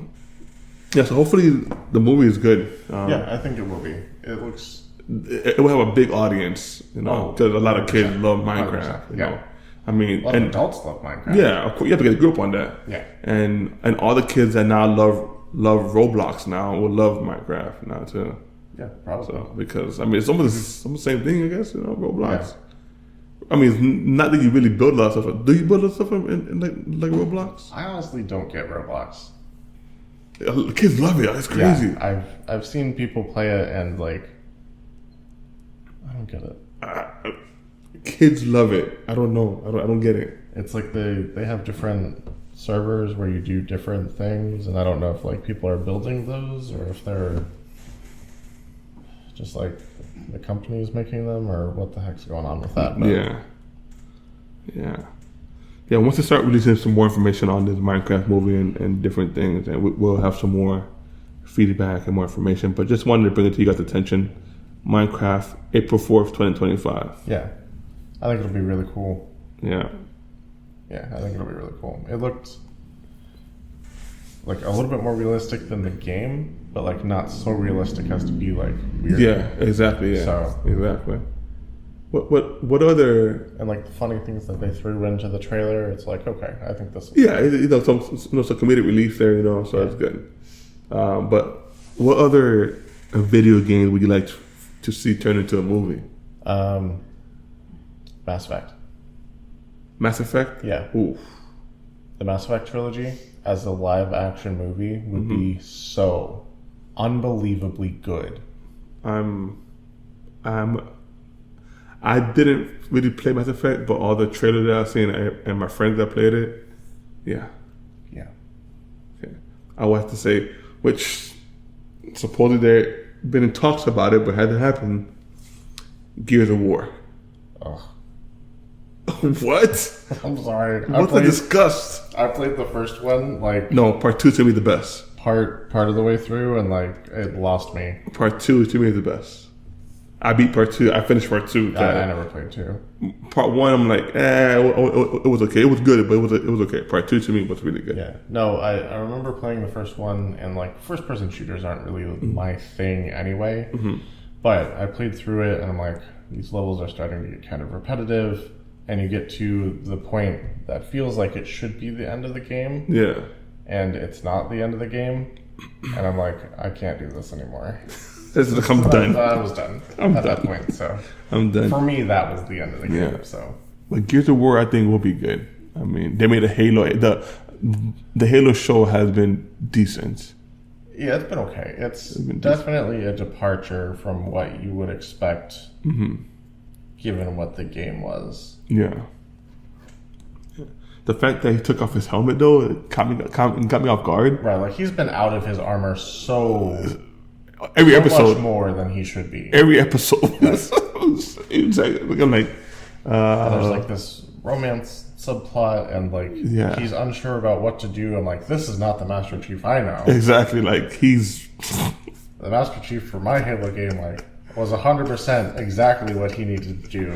yeah, so hopefully the movie is good. Yeah, I think it will be. It looks... It will have a big audience, you know, because a lot of kids love Minecraft, you know. I mean... A lot of adults love Minecraft. Yeah, of course, you have to get a group on that. Yeah. And all the kids that now love Roblox now will love Minecraft now too. Yeah, probably. So, because I mean, it's almost the same thing, I guess. You know, Roblox. Yeah. I mean, it's not that you really build a lot of stuff. Do you build a lot of stuff in like Roblox? I honestly don't get Roblox. Kids love it. It's crazy. Yeah, I've seen people play it and like, I don't get it. Kids love it. I don't know. I don't get it. It's like they have different servers where you do different things, and I don't know if like people are building those or if they're just like the company is making them, or what the heck's going on with that. But yeah. Once they start releasing some more information on this Minecraft movie and different things, and we'll have some more feedback and more information. But just wanted to bring it to you guys' attention. Minecraft, April 4th, 2025. Yeah, I think it'll be really cool. Yeah, I think it'll be really cool. It looked like a little bit more realistic than the game, but like not so realistic as to be like weird. Yeah, exactly. Yeah, so exactly. What other and like the funny things that they threw into the trailer? It's like, okay, I think this. Some comedic relief there, you know, so that's good. But what other video games would you like to see turn into a movie? Mass Effect. Mass Effect? Yeah. Ooh. The Mass Effect trilogy as a live action movie would be so unbelievably good. I didn't really play Mass Effect, but all the trailers that I've seen and my friends that played it, yeah. Okay. I would have to say, which supposedly there been in talks about it, but hadn't happened. Gears of War. Oh. What? I'm sorry. What's the disgust? I played the first one, like... No, part 2 to me the best. Part of the way through, and like, it lost me. Part 2 to me is the best. I beat part 2. I finished part 2. I never played 2. Part 1, I'm like, it was okay. It was good, but it was okay. Part 2 to me was really good. Yeah. No, I remember playing the first one, and like, first-person shooters aren't really my thing anyway. But I played through it, and I'm like, these levels are starting to get kind of repetitive, and you get to the point that feels like it should be the end of the game. Yeah. And it's not the end of the game. And I'm like, I can't do this anymore. It's like, I'm done. I was done at that point. So I'm done. For me, that was the end of the game. So, but Gears of War, I think, will be good. I mean, they made a Halo. The Halo show has been decent. Yeah, it's been okay. It's definitely a departure from what you would expect, given what the game was. Yeah. The fact that he took off his helmet, though, it got me off guard. Right, like he's been out of his armor every episode much more than he should be. Every episode, right. I'm like, there's like this romance subplot, and like he's unsure about what to do. I'm like, this is not the Master Chief I know. Exactly, like he's the Master Chief for my Halo game. Like was 100% exactly what he needed to do.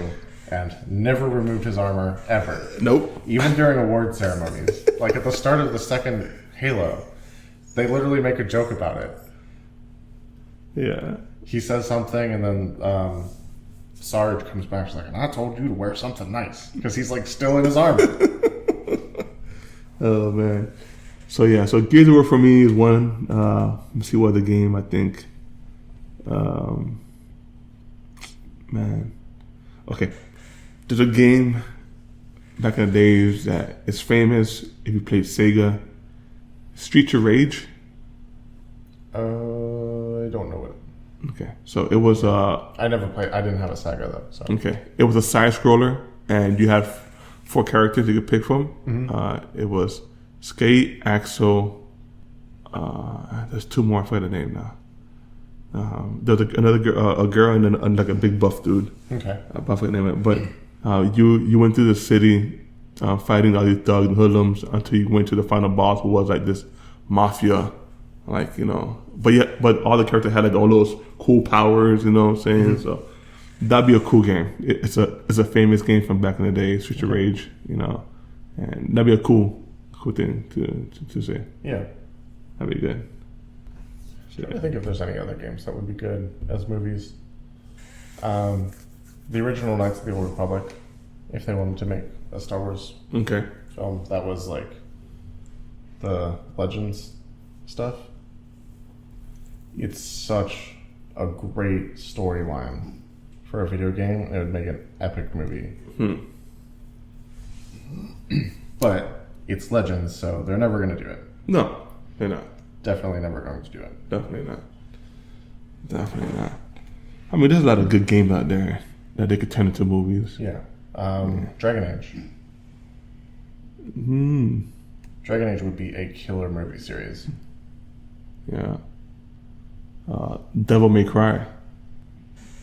And never removed his armor, ever. Nope. Even during award ceremonies. Like, at the start of the second Halo, they literally make a joke about it. Yeah. He says something, and then Sarge comes back, she's like, and I told you to wear something nice. Because he's, like, still in his armor. Oh, man. So Gears of War for me is one. Let's see what other game I think. Man. Okay. There's a game back in the days that is famous if you played Sega. Streets of Rage. I don't know it. Okay, so it was I never played. I didn't have a Sega though. So. Okay, it was a side scroller, and you had 4 characters you could pick from. Mm-hmm. It was Skate, Axel. There's 2 more. I forget the name now. There's another girl, a girl, and then like a big buff dude. Okay, I forget the name of it, but. You went through the city fighting all these thugs and hoodlums until you went to the final boss, who was like this mafia, like, but all the characters had like all those cool powers, you know what I'm saying? Mm-hmm. So that'd be a cool game. It's a famous game from back in the day, Streets of Rage, and that'd be a cool thing to say. Yeah, that'd be good. I think if there's any other games that would be good as movies. The original Knights of the Old Republic, if they wanted to make a Star Wars film, that was like the Legends stuff. It's such a great storyline for a video game. It would make an epic movie. But it's Legends, so they're never going to do it. No, they're not. Definitely never going to do it. Definitely not. I mean, there's a lot of good games out there that they could turn into movies. Yeah. Dragon Age. Dragon Age would be a killer movie series. Yeah. Devil May Cry.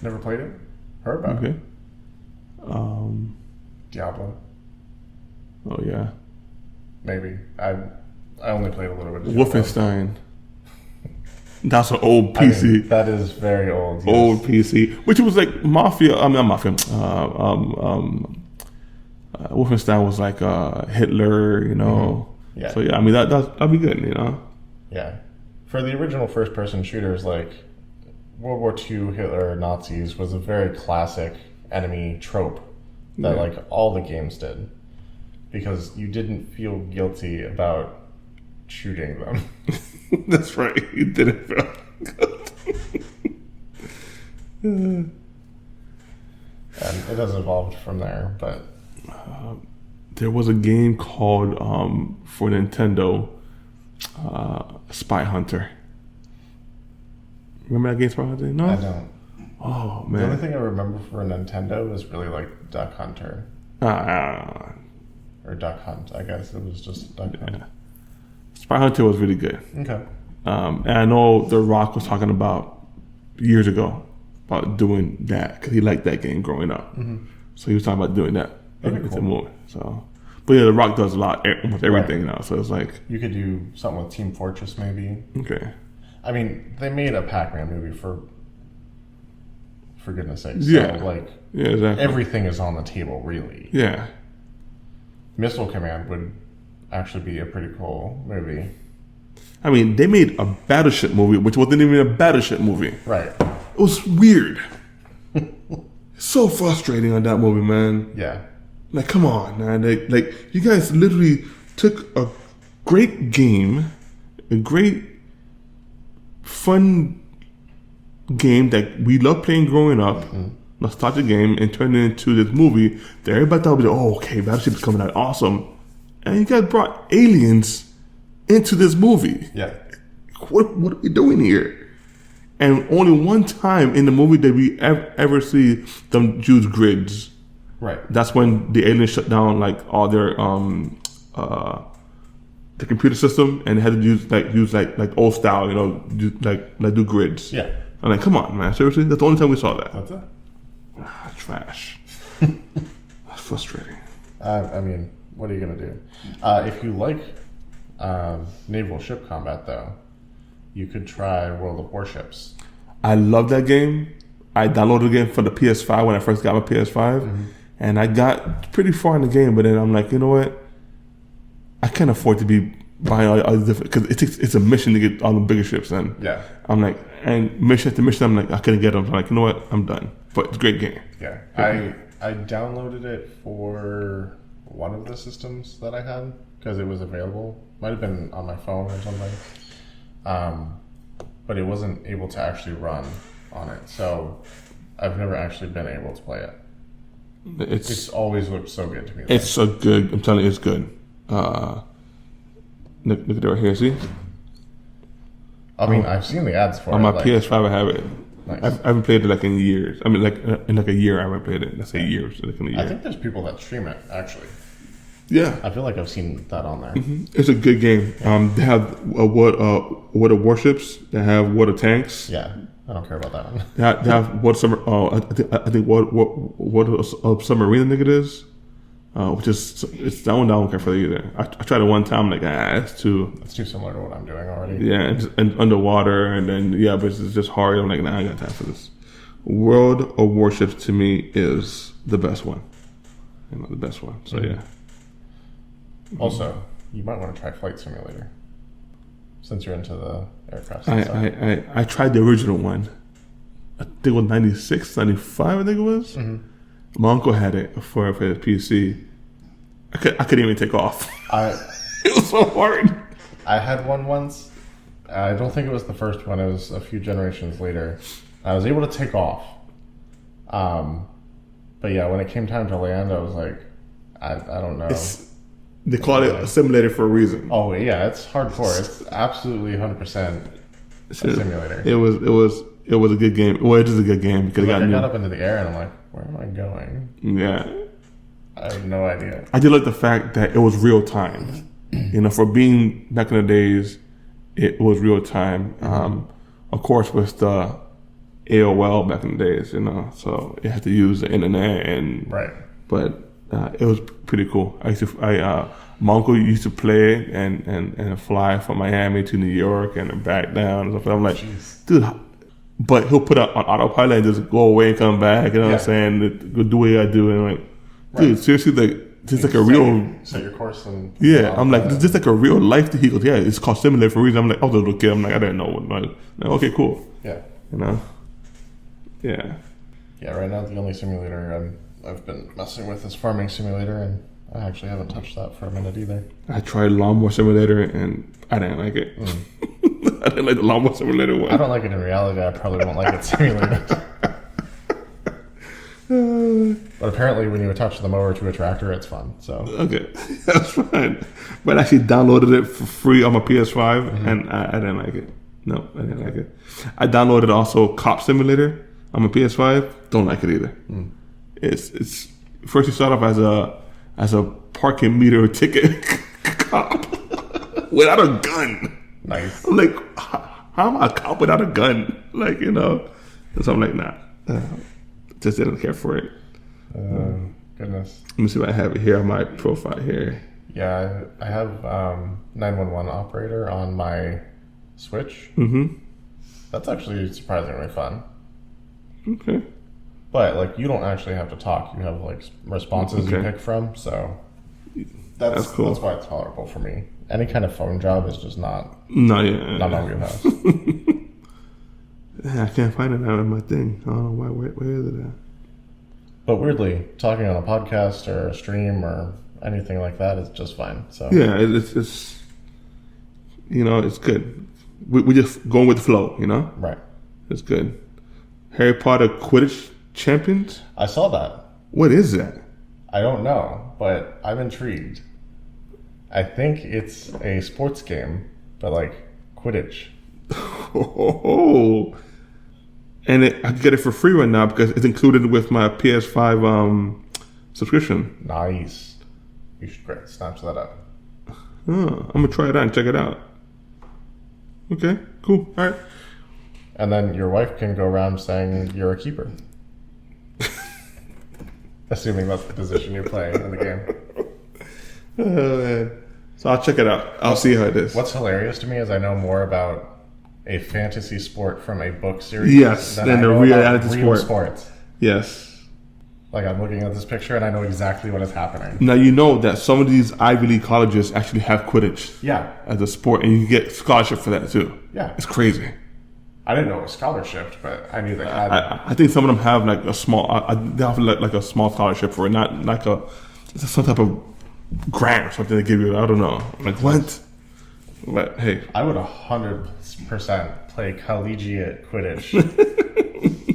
Never played it? Heard about it. Diablo. Oh, yeah. Maybe. I only played a little bit of Diablo. Wolfenstein. That's an old PC. I mean, that is very old. Yes. Old PC, which was like Mafia. I mean, not Mafia. Wolfenstein was like Hitler, Mm-hmm. Yeah. So yeah, I mean that'd be good, Yeah. For the original first-person shooters, like World War II, Hitler, Nazis was a very classic enemy trope that like all the games did, because you didn't feel guilty about shooting them. That's right. You didn't feel and it has evolved from there, but there was a game called for Nintendo, Spy Hunter. Remember that game, Spy Hunter? No, I don't. Oh man, the only thing I remember for Nintendo is really like Duck Hunter or Duck Hunt. I guess it was just Duck Hunt. Spy Hunter was really good. Okay. And I know The Rock was talking about years ago about doing that because he liked that game growing up. Mm-hmm. So he was talking about doing that. It's a movie. So, but yeah, The Rock does a lot, almost everything now. So it's like you could do something with Team Fortress, maybe. Okay. I mean, they made a Pac-Man movie for goodness sake. Yeah. So, like, yeah, exactly. Everything is on the table, really. Yeah. Missile Command would actually be a pretty cool movie. I mean, they made a Battleship movie, which wasn't even a Battleship movie. Right. It was weird. So frustrating on that movie, man. Yeah. Like, come on, man. Like, you guys literally took a great game, a great, fun game that we loved playing growing up, nostalgic game, and turned it into this movie that everybody thought was, oh, okay, Battleship is coming out awesome. And you guys brought aliens into this movie. Yeah. What are we doing here? And only one time in the movie did we ever see them use grids. Right. That's when the aliens shut down like all their the computer system and had to use like old style, do grids. Yeah. I'm like, come on, man, seriously? That's the only time we saw that. That's it. Trash. That's frustrating. I mean, what are you gonna do? If you like naval ship combat, though, you could try World of Warships. I love that game. I downloaded the game for the PS5 when I first got my PS5, and I got pretty far in the game. But then I'm like, you know what? I can't afford to be buying all these different, because it's a mission to get all the bigger ships in. Yeah. I'm like, and mission after mission, I'm like, I couldn't get them. So I'm like, you know what? I'm done. But it's a great game. Yeah. I downloaded it for one of the systems that I had because it was available. Might have been on my phone or something. But it wasn't able to actually run on it. So I've never actually been able to play it. It's always looked so good to me. It's so good. I'm telling you, it's good. Look at it right here. See? I mean, I've seen the ads for it. On my PS5, I have it. Nice. I haven't played it like in years. I mean, like in like a year, I haven't played it. Let's say years. Like in a year. I think there's people that stream it, actually. Yeah. I feel like I've seen that on there. It's a good game. They have water warships. They have water tanks. Yeah, I don't care about that one. They have water I think what submarine, I think it is. Which is, it's that one I don't care for either. I tried it one time, like, it's too similar to what I'm doing already. Yeah, and underwater, and then but it's just hard. I'm like, nah, I got time for this. World of Warships to me is the best one. The best one. So yeah. Also, you might want to try Flight Simulator, since you're into the aircraft. I tried the original one. I think it was 96, 95, I think it was. My uncle had it for his PC. I couldn't even take off. It was so hard. I had one once. I don't think it was the first one. It was a few generations later. I was able to take off. But yeah, when it came time to land, I was like, I don't know. They call it a simulator for a reason. Oh yeah, it's hardcore. It's absolutely 100% a simulator. It was a good game. Well, it is a good game because I got up into the air and I'm like, where am I going? Yeah. I have no idea. I did like the fact that it was real time. For being back in the days, it was real time. Of course, with the AOL back in the days, so you had to use the internet right. But it was pretty cool. My uncle used to play it and fly from Miami to New York and back down and stuff. I'm like, dude. But he'll put it on autopilot and just go away and come back. You know what I'm saying? Go do what I do. And I'm like, dude, seriously, like, this is like a real. Set your course and. Yeah, I'm like, this is like a real life. He goes, yeah, it's called simulator for a reason. I'm like, I was a little kid. I'm like, I didn't know what. Like, okay, cool. Yeah. Yeah. Yeah. Right now, the only simulator I've been messing with is Farming Simulator, and I actually haven't touched that for a minute either. I tried Lawnmower Simulator, and I didn't like it. I didn't like the Lawnmower Simulator one. I don't like it in reality. I probably won't like it simulated. But apparently, when you attach the mower to a tractor, it's fun. So okay, that's fine. But I actually downloaded it for free on my PS5, and I didn't like it. No, I didn't like it. I downloaded also Cop Simulator on my PS5. Don't like it either. It's first you start off as a parking meter ticket cop without a gun. Nice. I'm like, how am I a cop without a gun? Like, so I'm like, nah. Just didn't care for it. Goodness. Let me see what I have here on my profile here. Yeah, I have 911 operator on my Switch. That's actually surprisingly fun. Okay. But like, you don't actually have to talk. You have like responses you pick from. So that's cool. That's why it's tolerable for me. Any kind of phone job is just not my wheelhouse. I can't find it now in my thing. I don't know why. Where is it at? But weirdly, talking on a podcast or a stream or anything like that is just fine. So yeah, it's it's good. We just going with the flow, Right. It's good. Harry Potter Quidditch Champions? I saw that. What is that? I don't know, but I'm intrigued. I think it's a sports game, but like Quidditch. Oh, and I can get it for free right now because it's included with my PS5 subscription. Nice. You should snatch that up. I'm gonna try it out and check it out. Okay, cool. All right. And then your wife can go around saying you're a keeper. Assuming that's the position you're playing in the game. Oh, man. So I'll check it out. I'll see how it is. What's hilarious to me is I know more about a fantasy sport from a book series than the real sports. Yes. Like I'm looking at this picture and I know exactly what is happening. Now you know that some of these Ivy League colleges actually have Quidditch as a sport, and you get scholarship for that too. Yeah. It's crazy. I didn't know it was scholarship, but I knew they had it. I think some of them have like a small, they have like a small scholarship for it, not like some type of grant or something they give you. I don't know. Like what? But hey, I would 100% play collegiate Quidditch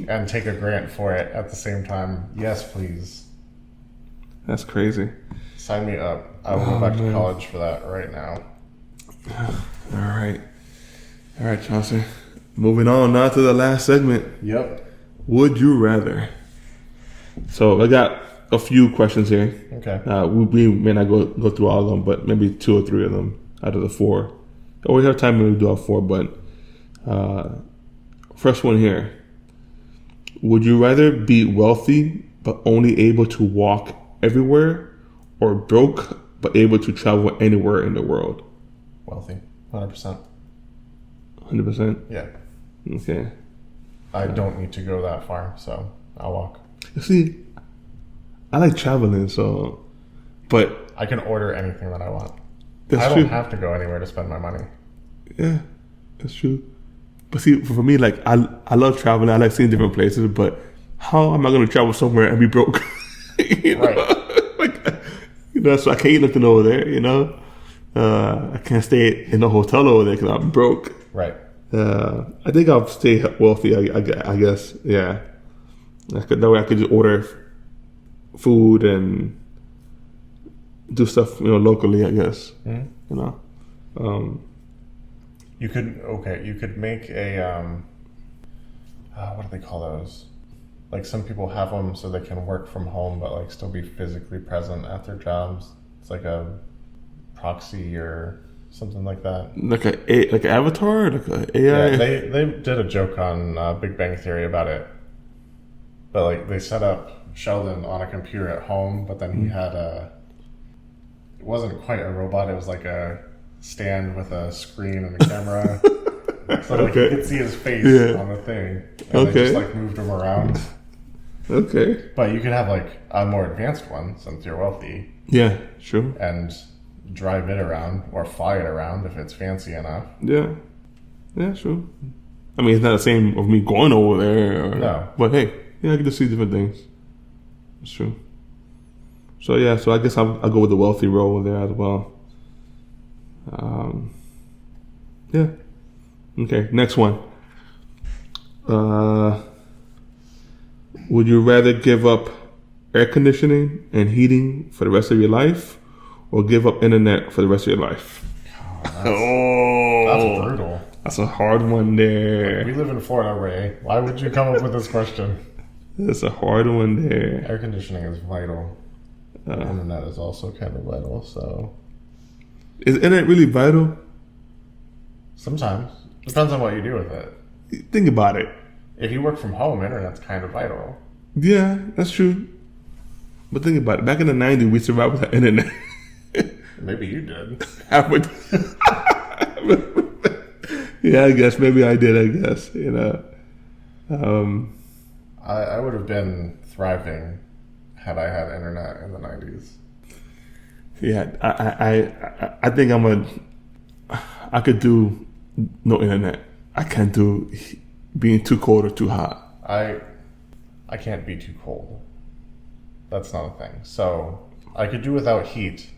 and take a grant for it at the same time. Yes, please. That's crazy. Sign me up. I will go back to college for that right now. All right, Chauncey. Moving on now to the last segment. Yep. Would you rather? So I got a few questions here. Okay. We may not go through all of them, but maybe 2 or 3 of them out of the 4. Or we have time to do all 4, but first one here. Would you rather be wealthy but only able to walk everywhere, or broke but able to travel anywhere in the world? Wealthy. 100%. 100%? Yeah. Okay. I don't need to go that far, so I'll walk. You see, I like traveling, so, but I can order anything that I want. That's I true. don't have to go anywhere to spend my money. Yeah, that's true. But see, for me, like I love traveling. I like seeing different places. But how am I going to travel somewhere and be broke? Right. Like, so I can't eat nothing over there. I can't stay in a hotel over there because I'm broke. Right. I think I'll stay wealthy. I guess. Yeah. That way I could just order food and do stuff, locally. I guess. Mm-hmm. You could make a what do they call those? Like some people have them so they can work from home but like still be physically present at their jobs. It's like a proxy or something like that. Like an avatar, like an AI. Yeah, they did a joke on Big Bang Theory about it. But like they set up Sheldon on a computer at home, but then he had it wasn't quite a robot. It was like a stand with a screen and a camera. So like you could see his face on the thing. And they just like moved him around. Okay. But you could have like a more advanced one since you're wealthy. Yeah, sure. And drive it around or fly it around if it's fancy enough. Yeah. Yeah, sure. I mean, it's not the same of me going over there. No. But hey, I can just see different things. It's true. So yeah, I guess I'll go with the wealthy role there as well. Yeah. Okay, next one. Would you rather give up air conditioning and heating for the rest of your life, or give up internet for the rest of your life? That's brutal. That's a hard one there. We live in Florida, Ray. Why would you come up with this question? That's a hard one there. Air conditioning is vital. Internet is also kind of vital, so... Is internet really vital? Sometimes. Depends on what you do with it. Think about it. If you work from home, internet's kind of vital. Yeah, that's true. But think about it. Back in the 90s, we survived without internet. Maybe you did. Yeah, I guess. Maybe I did, I guess. I would have been thriving had I had internet in the 90s. Yeah, I think I could do no internet. I can't do being too cold or too hot. I can't be too cold. That's not a thing. So I could do without heat.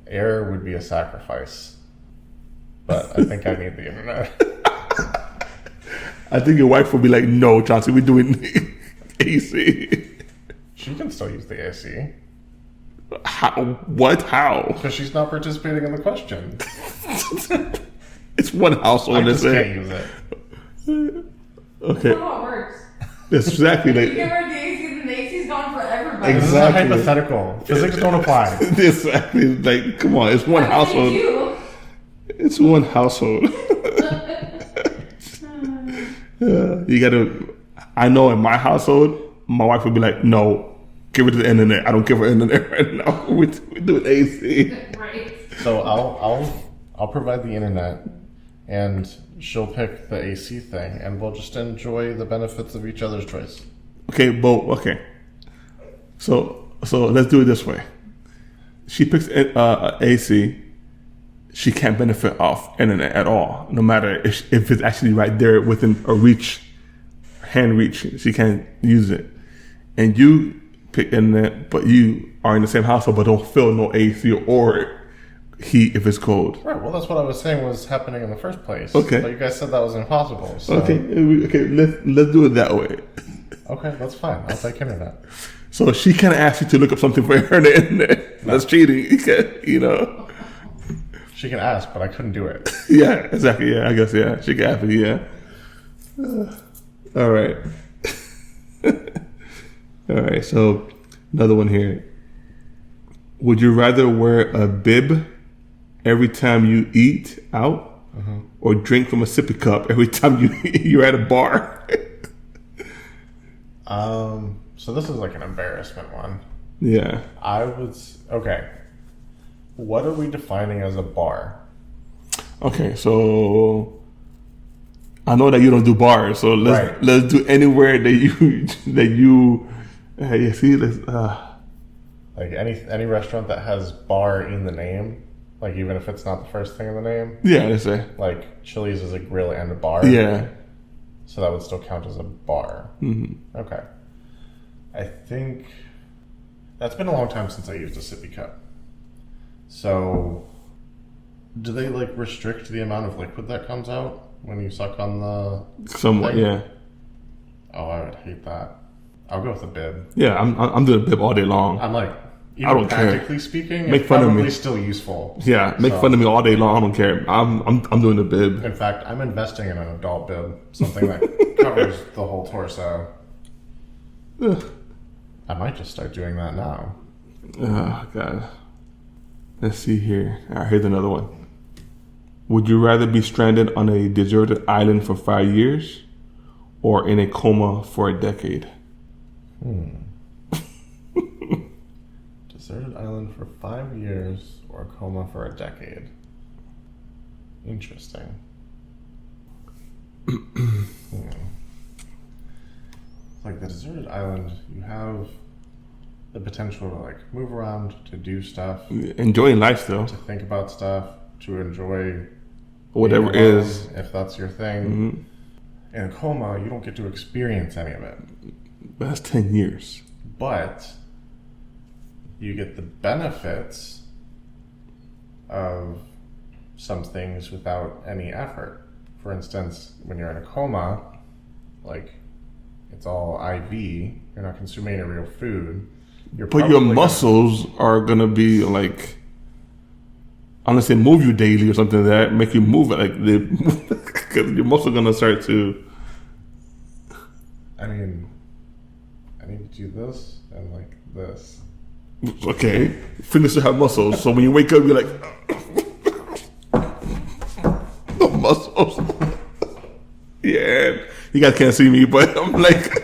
Air would be a sacrifice. But I think I need the internet. I think your wife will be like, no, Chauncey, we're doing AC. She can still use the AC. How? What? How? Because she's not participating in the question. It's one household. I just can't use it. Okay. That's how it works. That's exactly You like. get rid of the AC, then the AC's gone for everybody. This is a hypothetical. Physics don't apply. Exactly. Like, come on. It's one I household. think you. It's one household. You gotta. I know in my household, my wife would be like, "No, give it to the internet. I don't give her internet right now. We're doing AC." Right. So I'll provide the internet, and she'll pick the AC thing, and we'll just enjoy the benefits of each other's choice. Okay, but okay. So let's do it this way. She picks AC. She can't benefit off internet at all, no matter if it's actually right there within a reach, hand reach. She can't use it. And you pick internet, but you are in the same household, but don't feel no AC or heat if it's cold. Right. Well, that's what I was saying was happening in the first place. Okay. But you guys said that was impossible. So. Okay. Let's do it that way. Okay, that's fine. I'll take internet. So she can't ask you to look up something for her on the internet. That's cheating. You know. She can ask, but I couldn't do it. Yeah, exactly. Yeah, I guess. Yeah, she can ask me. Yeah. All right. All right. So another one here. Would you rather wear a bib every time you eat out, or drink from a sippy cup every time you're at a bar? So this is like an embarrassment one. Yeah. Okay. What are we defining as a bar? Okay, so I know that you don't do bars, so let's do anywhere that you see let's like any restaurant that has bar in the name, like even if it's not the first thing in the name. Yeah, let's say. Like Chili's is a grill and a bar. Yeah. So that would still count as a bar. Mm-hmm. Okay. I think that's been a long time since I used a sippy cup. So, do they like restrict the amount of liquid that comes out when you suck on the somewhat thing? Yeah. Oh, I would hate that. I'll go with the bib. Yeah, I'm doing a bib all day long. I'm like, even I don't practically care. speaking, Make it's fun of probably me. still useful. Yeah, make fun of me all day long. I don't care. I'm doing the bib. In fact, I'm investing in an adult bib, something that covers the whole torso. Ugh. I might just start doing that now. Oh God. Let's see here. All right, here's another one. Would you rather be stranded on a deserted island for 5 years, or in a coma for a decade? Deserted island for 5 years or a coma for a decade. Interesting. Like the deserted island, you have the potential to like move around, to do stuff, Enjoying life still. to think about stuff, to enjoy Whatever it being alone, is. if that's your thing. Mm-hmm. In a coma, you don't get to experience any of it. That's 10 years. But you get the benefits of some things without any effort. For instance, when you're in a coma, like it's all IV, you're not consuming any real food. But your muscles are gonna be like, unless they move you daily or something like that, make you move it like because your muscles are gonna start to. I mean, I need to do this and like this. Okay, fingers still have muscles, so when you wake up, you're like, no muscles. Yeah, you guys can't see me, but I'm like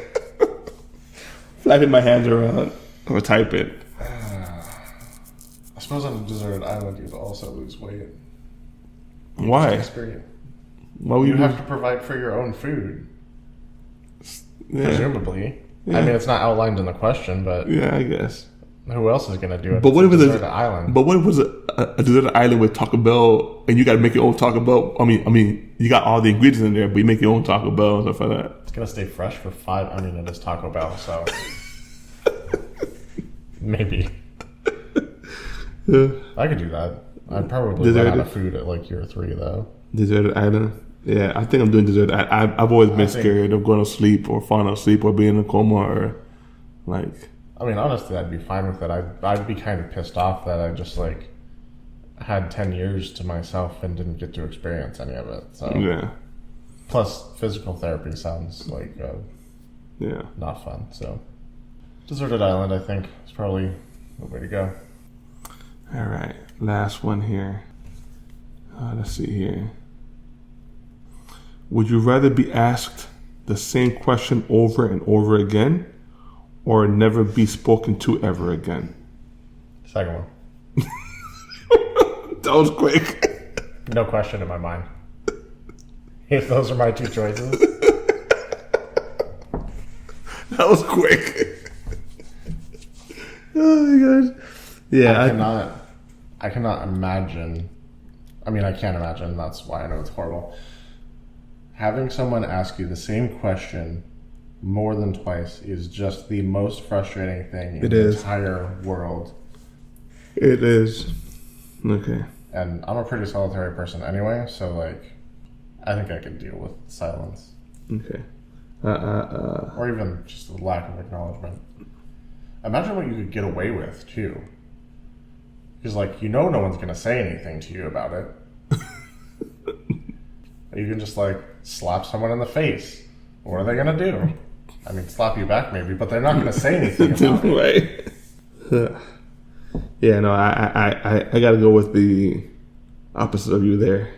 flapping my hands around or typing. I suppose on a deserted island, you'd also lose weight. Why? Experience. Why would You have to provide for your own food, Yeah. presumably. Yeah. I mean, it's not outlined in the question, but Yeah, I guess. who else is going to do it? But what if It's it's a deserted island? But what if it was a deserted island with Taco Bell, and you got to make your own Taco Bell? I mean, you got all the ingredients in there, but you make your own Taco Bell and stuff like that. It's going to stay fresh for 5. I mean, it is Taco Bell, so maybe Yeah. I could do that. I'd probably run out of food at like year 3, though. Deserted island. Yeah, I think I'm doing dessert. I've always been scared of going to sleep or falling asleep or being in a coma or like. I mean, honestly, I'd be fine with it. I'd be kind of pissed off that I just like had 10 years to myself and didn't get to experience any of it. So yeah. Plus, physical therapy sounds like not fun. So deserted island, I think, is probably the way to go. All right, last one here. Let's see here. Would you rather be asked the same question over and over again, or never be spoken to ever again? Second one. That was quick. No question in my mind. If those are my two choices. That was quick. Oh my gosh. Yeah. I cannot imagine. I mean, I can't imagine. That's why I know it's horrible. Having someone ask you the same question more than twice is just the most frustrating thing in the entire world. It is. Okay. And I'm a pretty solitary person anyway, so like, I think I could deal with silence. Okay. Or even just the lack of acknowledgement. Imagine what you could get away with too. Because like, no one's gonna say anything to you about it. You can just like slap someone in the face. What are they gonna do? I mean, slap you back maybe, but they're not gonna say anything about it. Right. Yeah, no, I gotta go with the opposite of you there.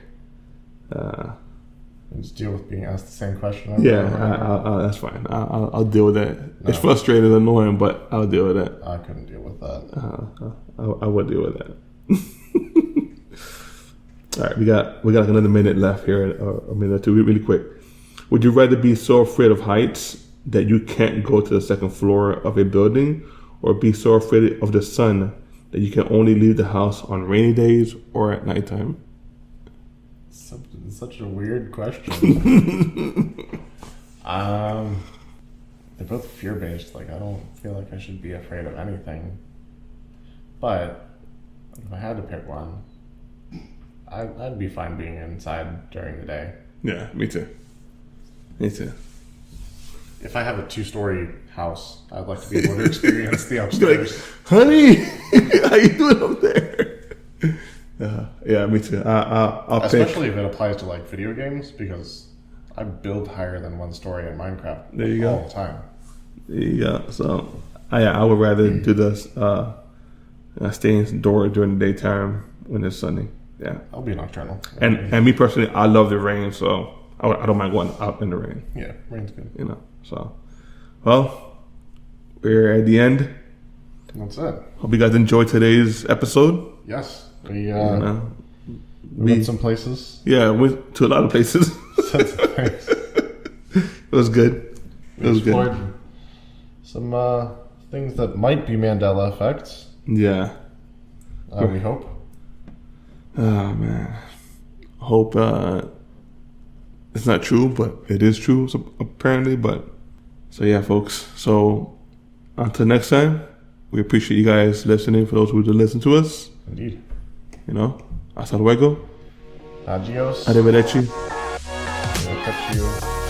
And just deal with being asked the same question. That's fine. I'll deal with that. No. It's frustrating and annoying, but I'll deal with that. I couldn't deal with that. I would deal with that. All right, we got like another minute left here, or a minute or two, really quick. Would you rather be so afraid of heights that you can't go to the second floor of a building, or be so afraid of the sun that you can only leave the house on rainy days or at nighttime? Such a weird question. They're both fear-based. Like, I don't feel like I should be afraid of anything. But if I had to pick one, I'd be fine being inside during the day. Yeah, me too. Me too. If I have a 2-story house, I'd like to be able to experience the upstairs. Like, honey, how you doing up there? Yeah, me too. I'll especially if it applies to like video games, because I build higher than 1 story in Minecraft. There you all go. The time. There you go. So, I would rather do this. Stay indoors during the daytime when it's sunny. Yeah, I'll be nocturnal. And me personally, I love the rain, so I don't mind going out in the rain. Yeah, rain's good. You know, so well, we're at the end. That's it. Hope you guys enjoyed today's episode. Yes, we went some places. Yeah, we went to a lot of places. It was good. We explored some things that might be Mandela effects. Yeah. We hope. Oh man, hope it's not true, but it is true apparently. But so yeah, folks. So until next time, we appreciate you guys listening. For those who did listen to us, indeed. You know, hasta luego. Adios. Arrivederci. We'll catch you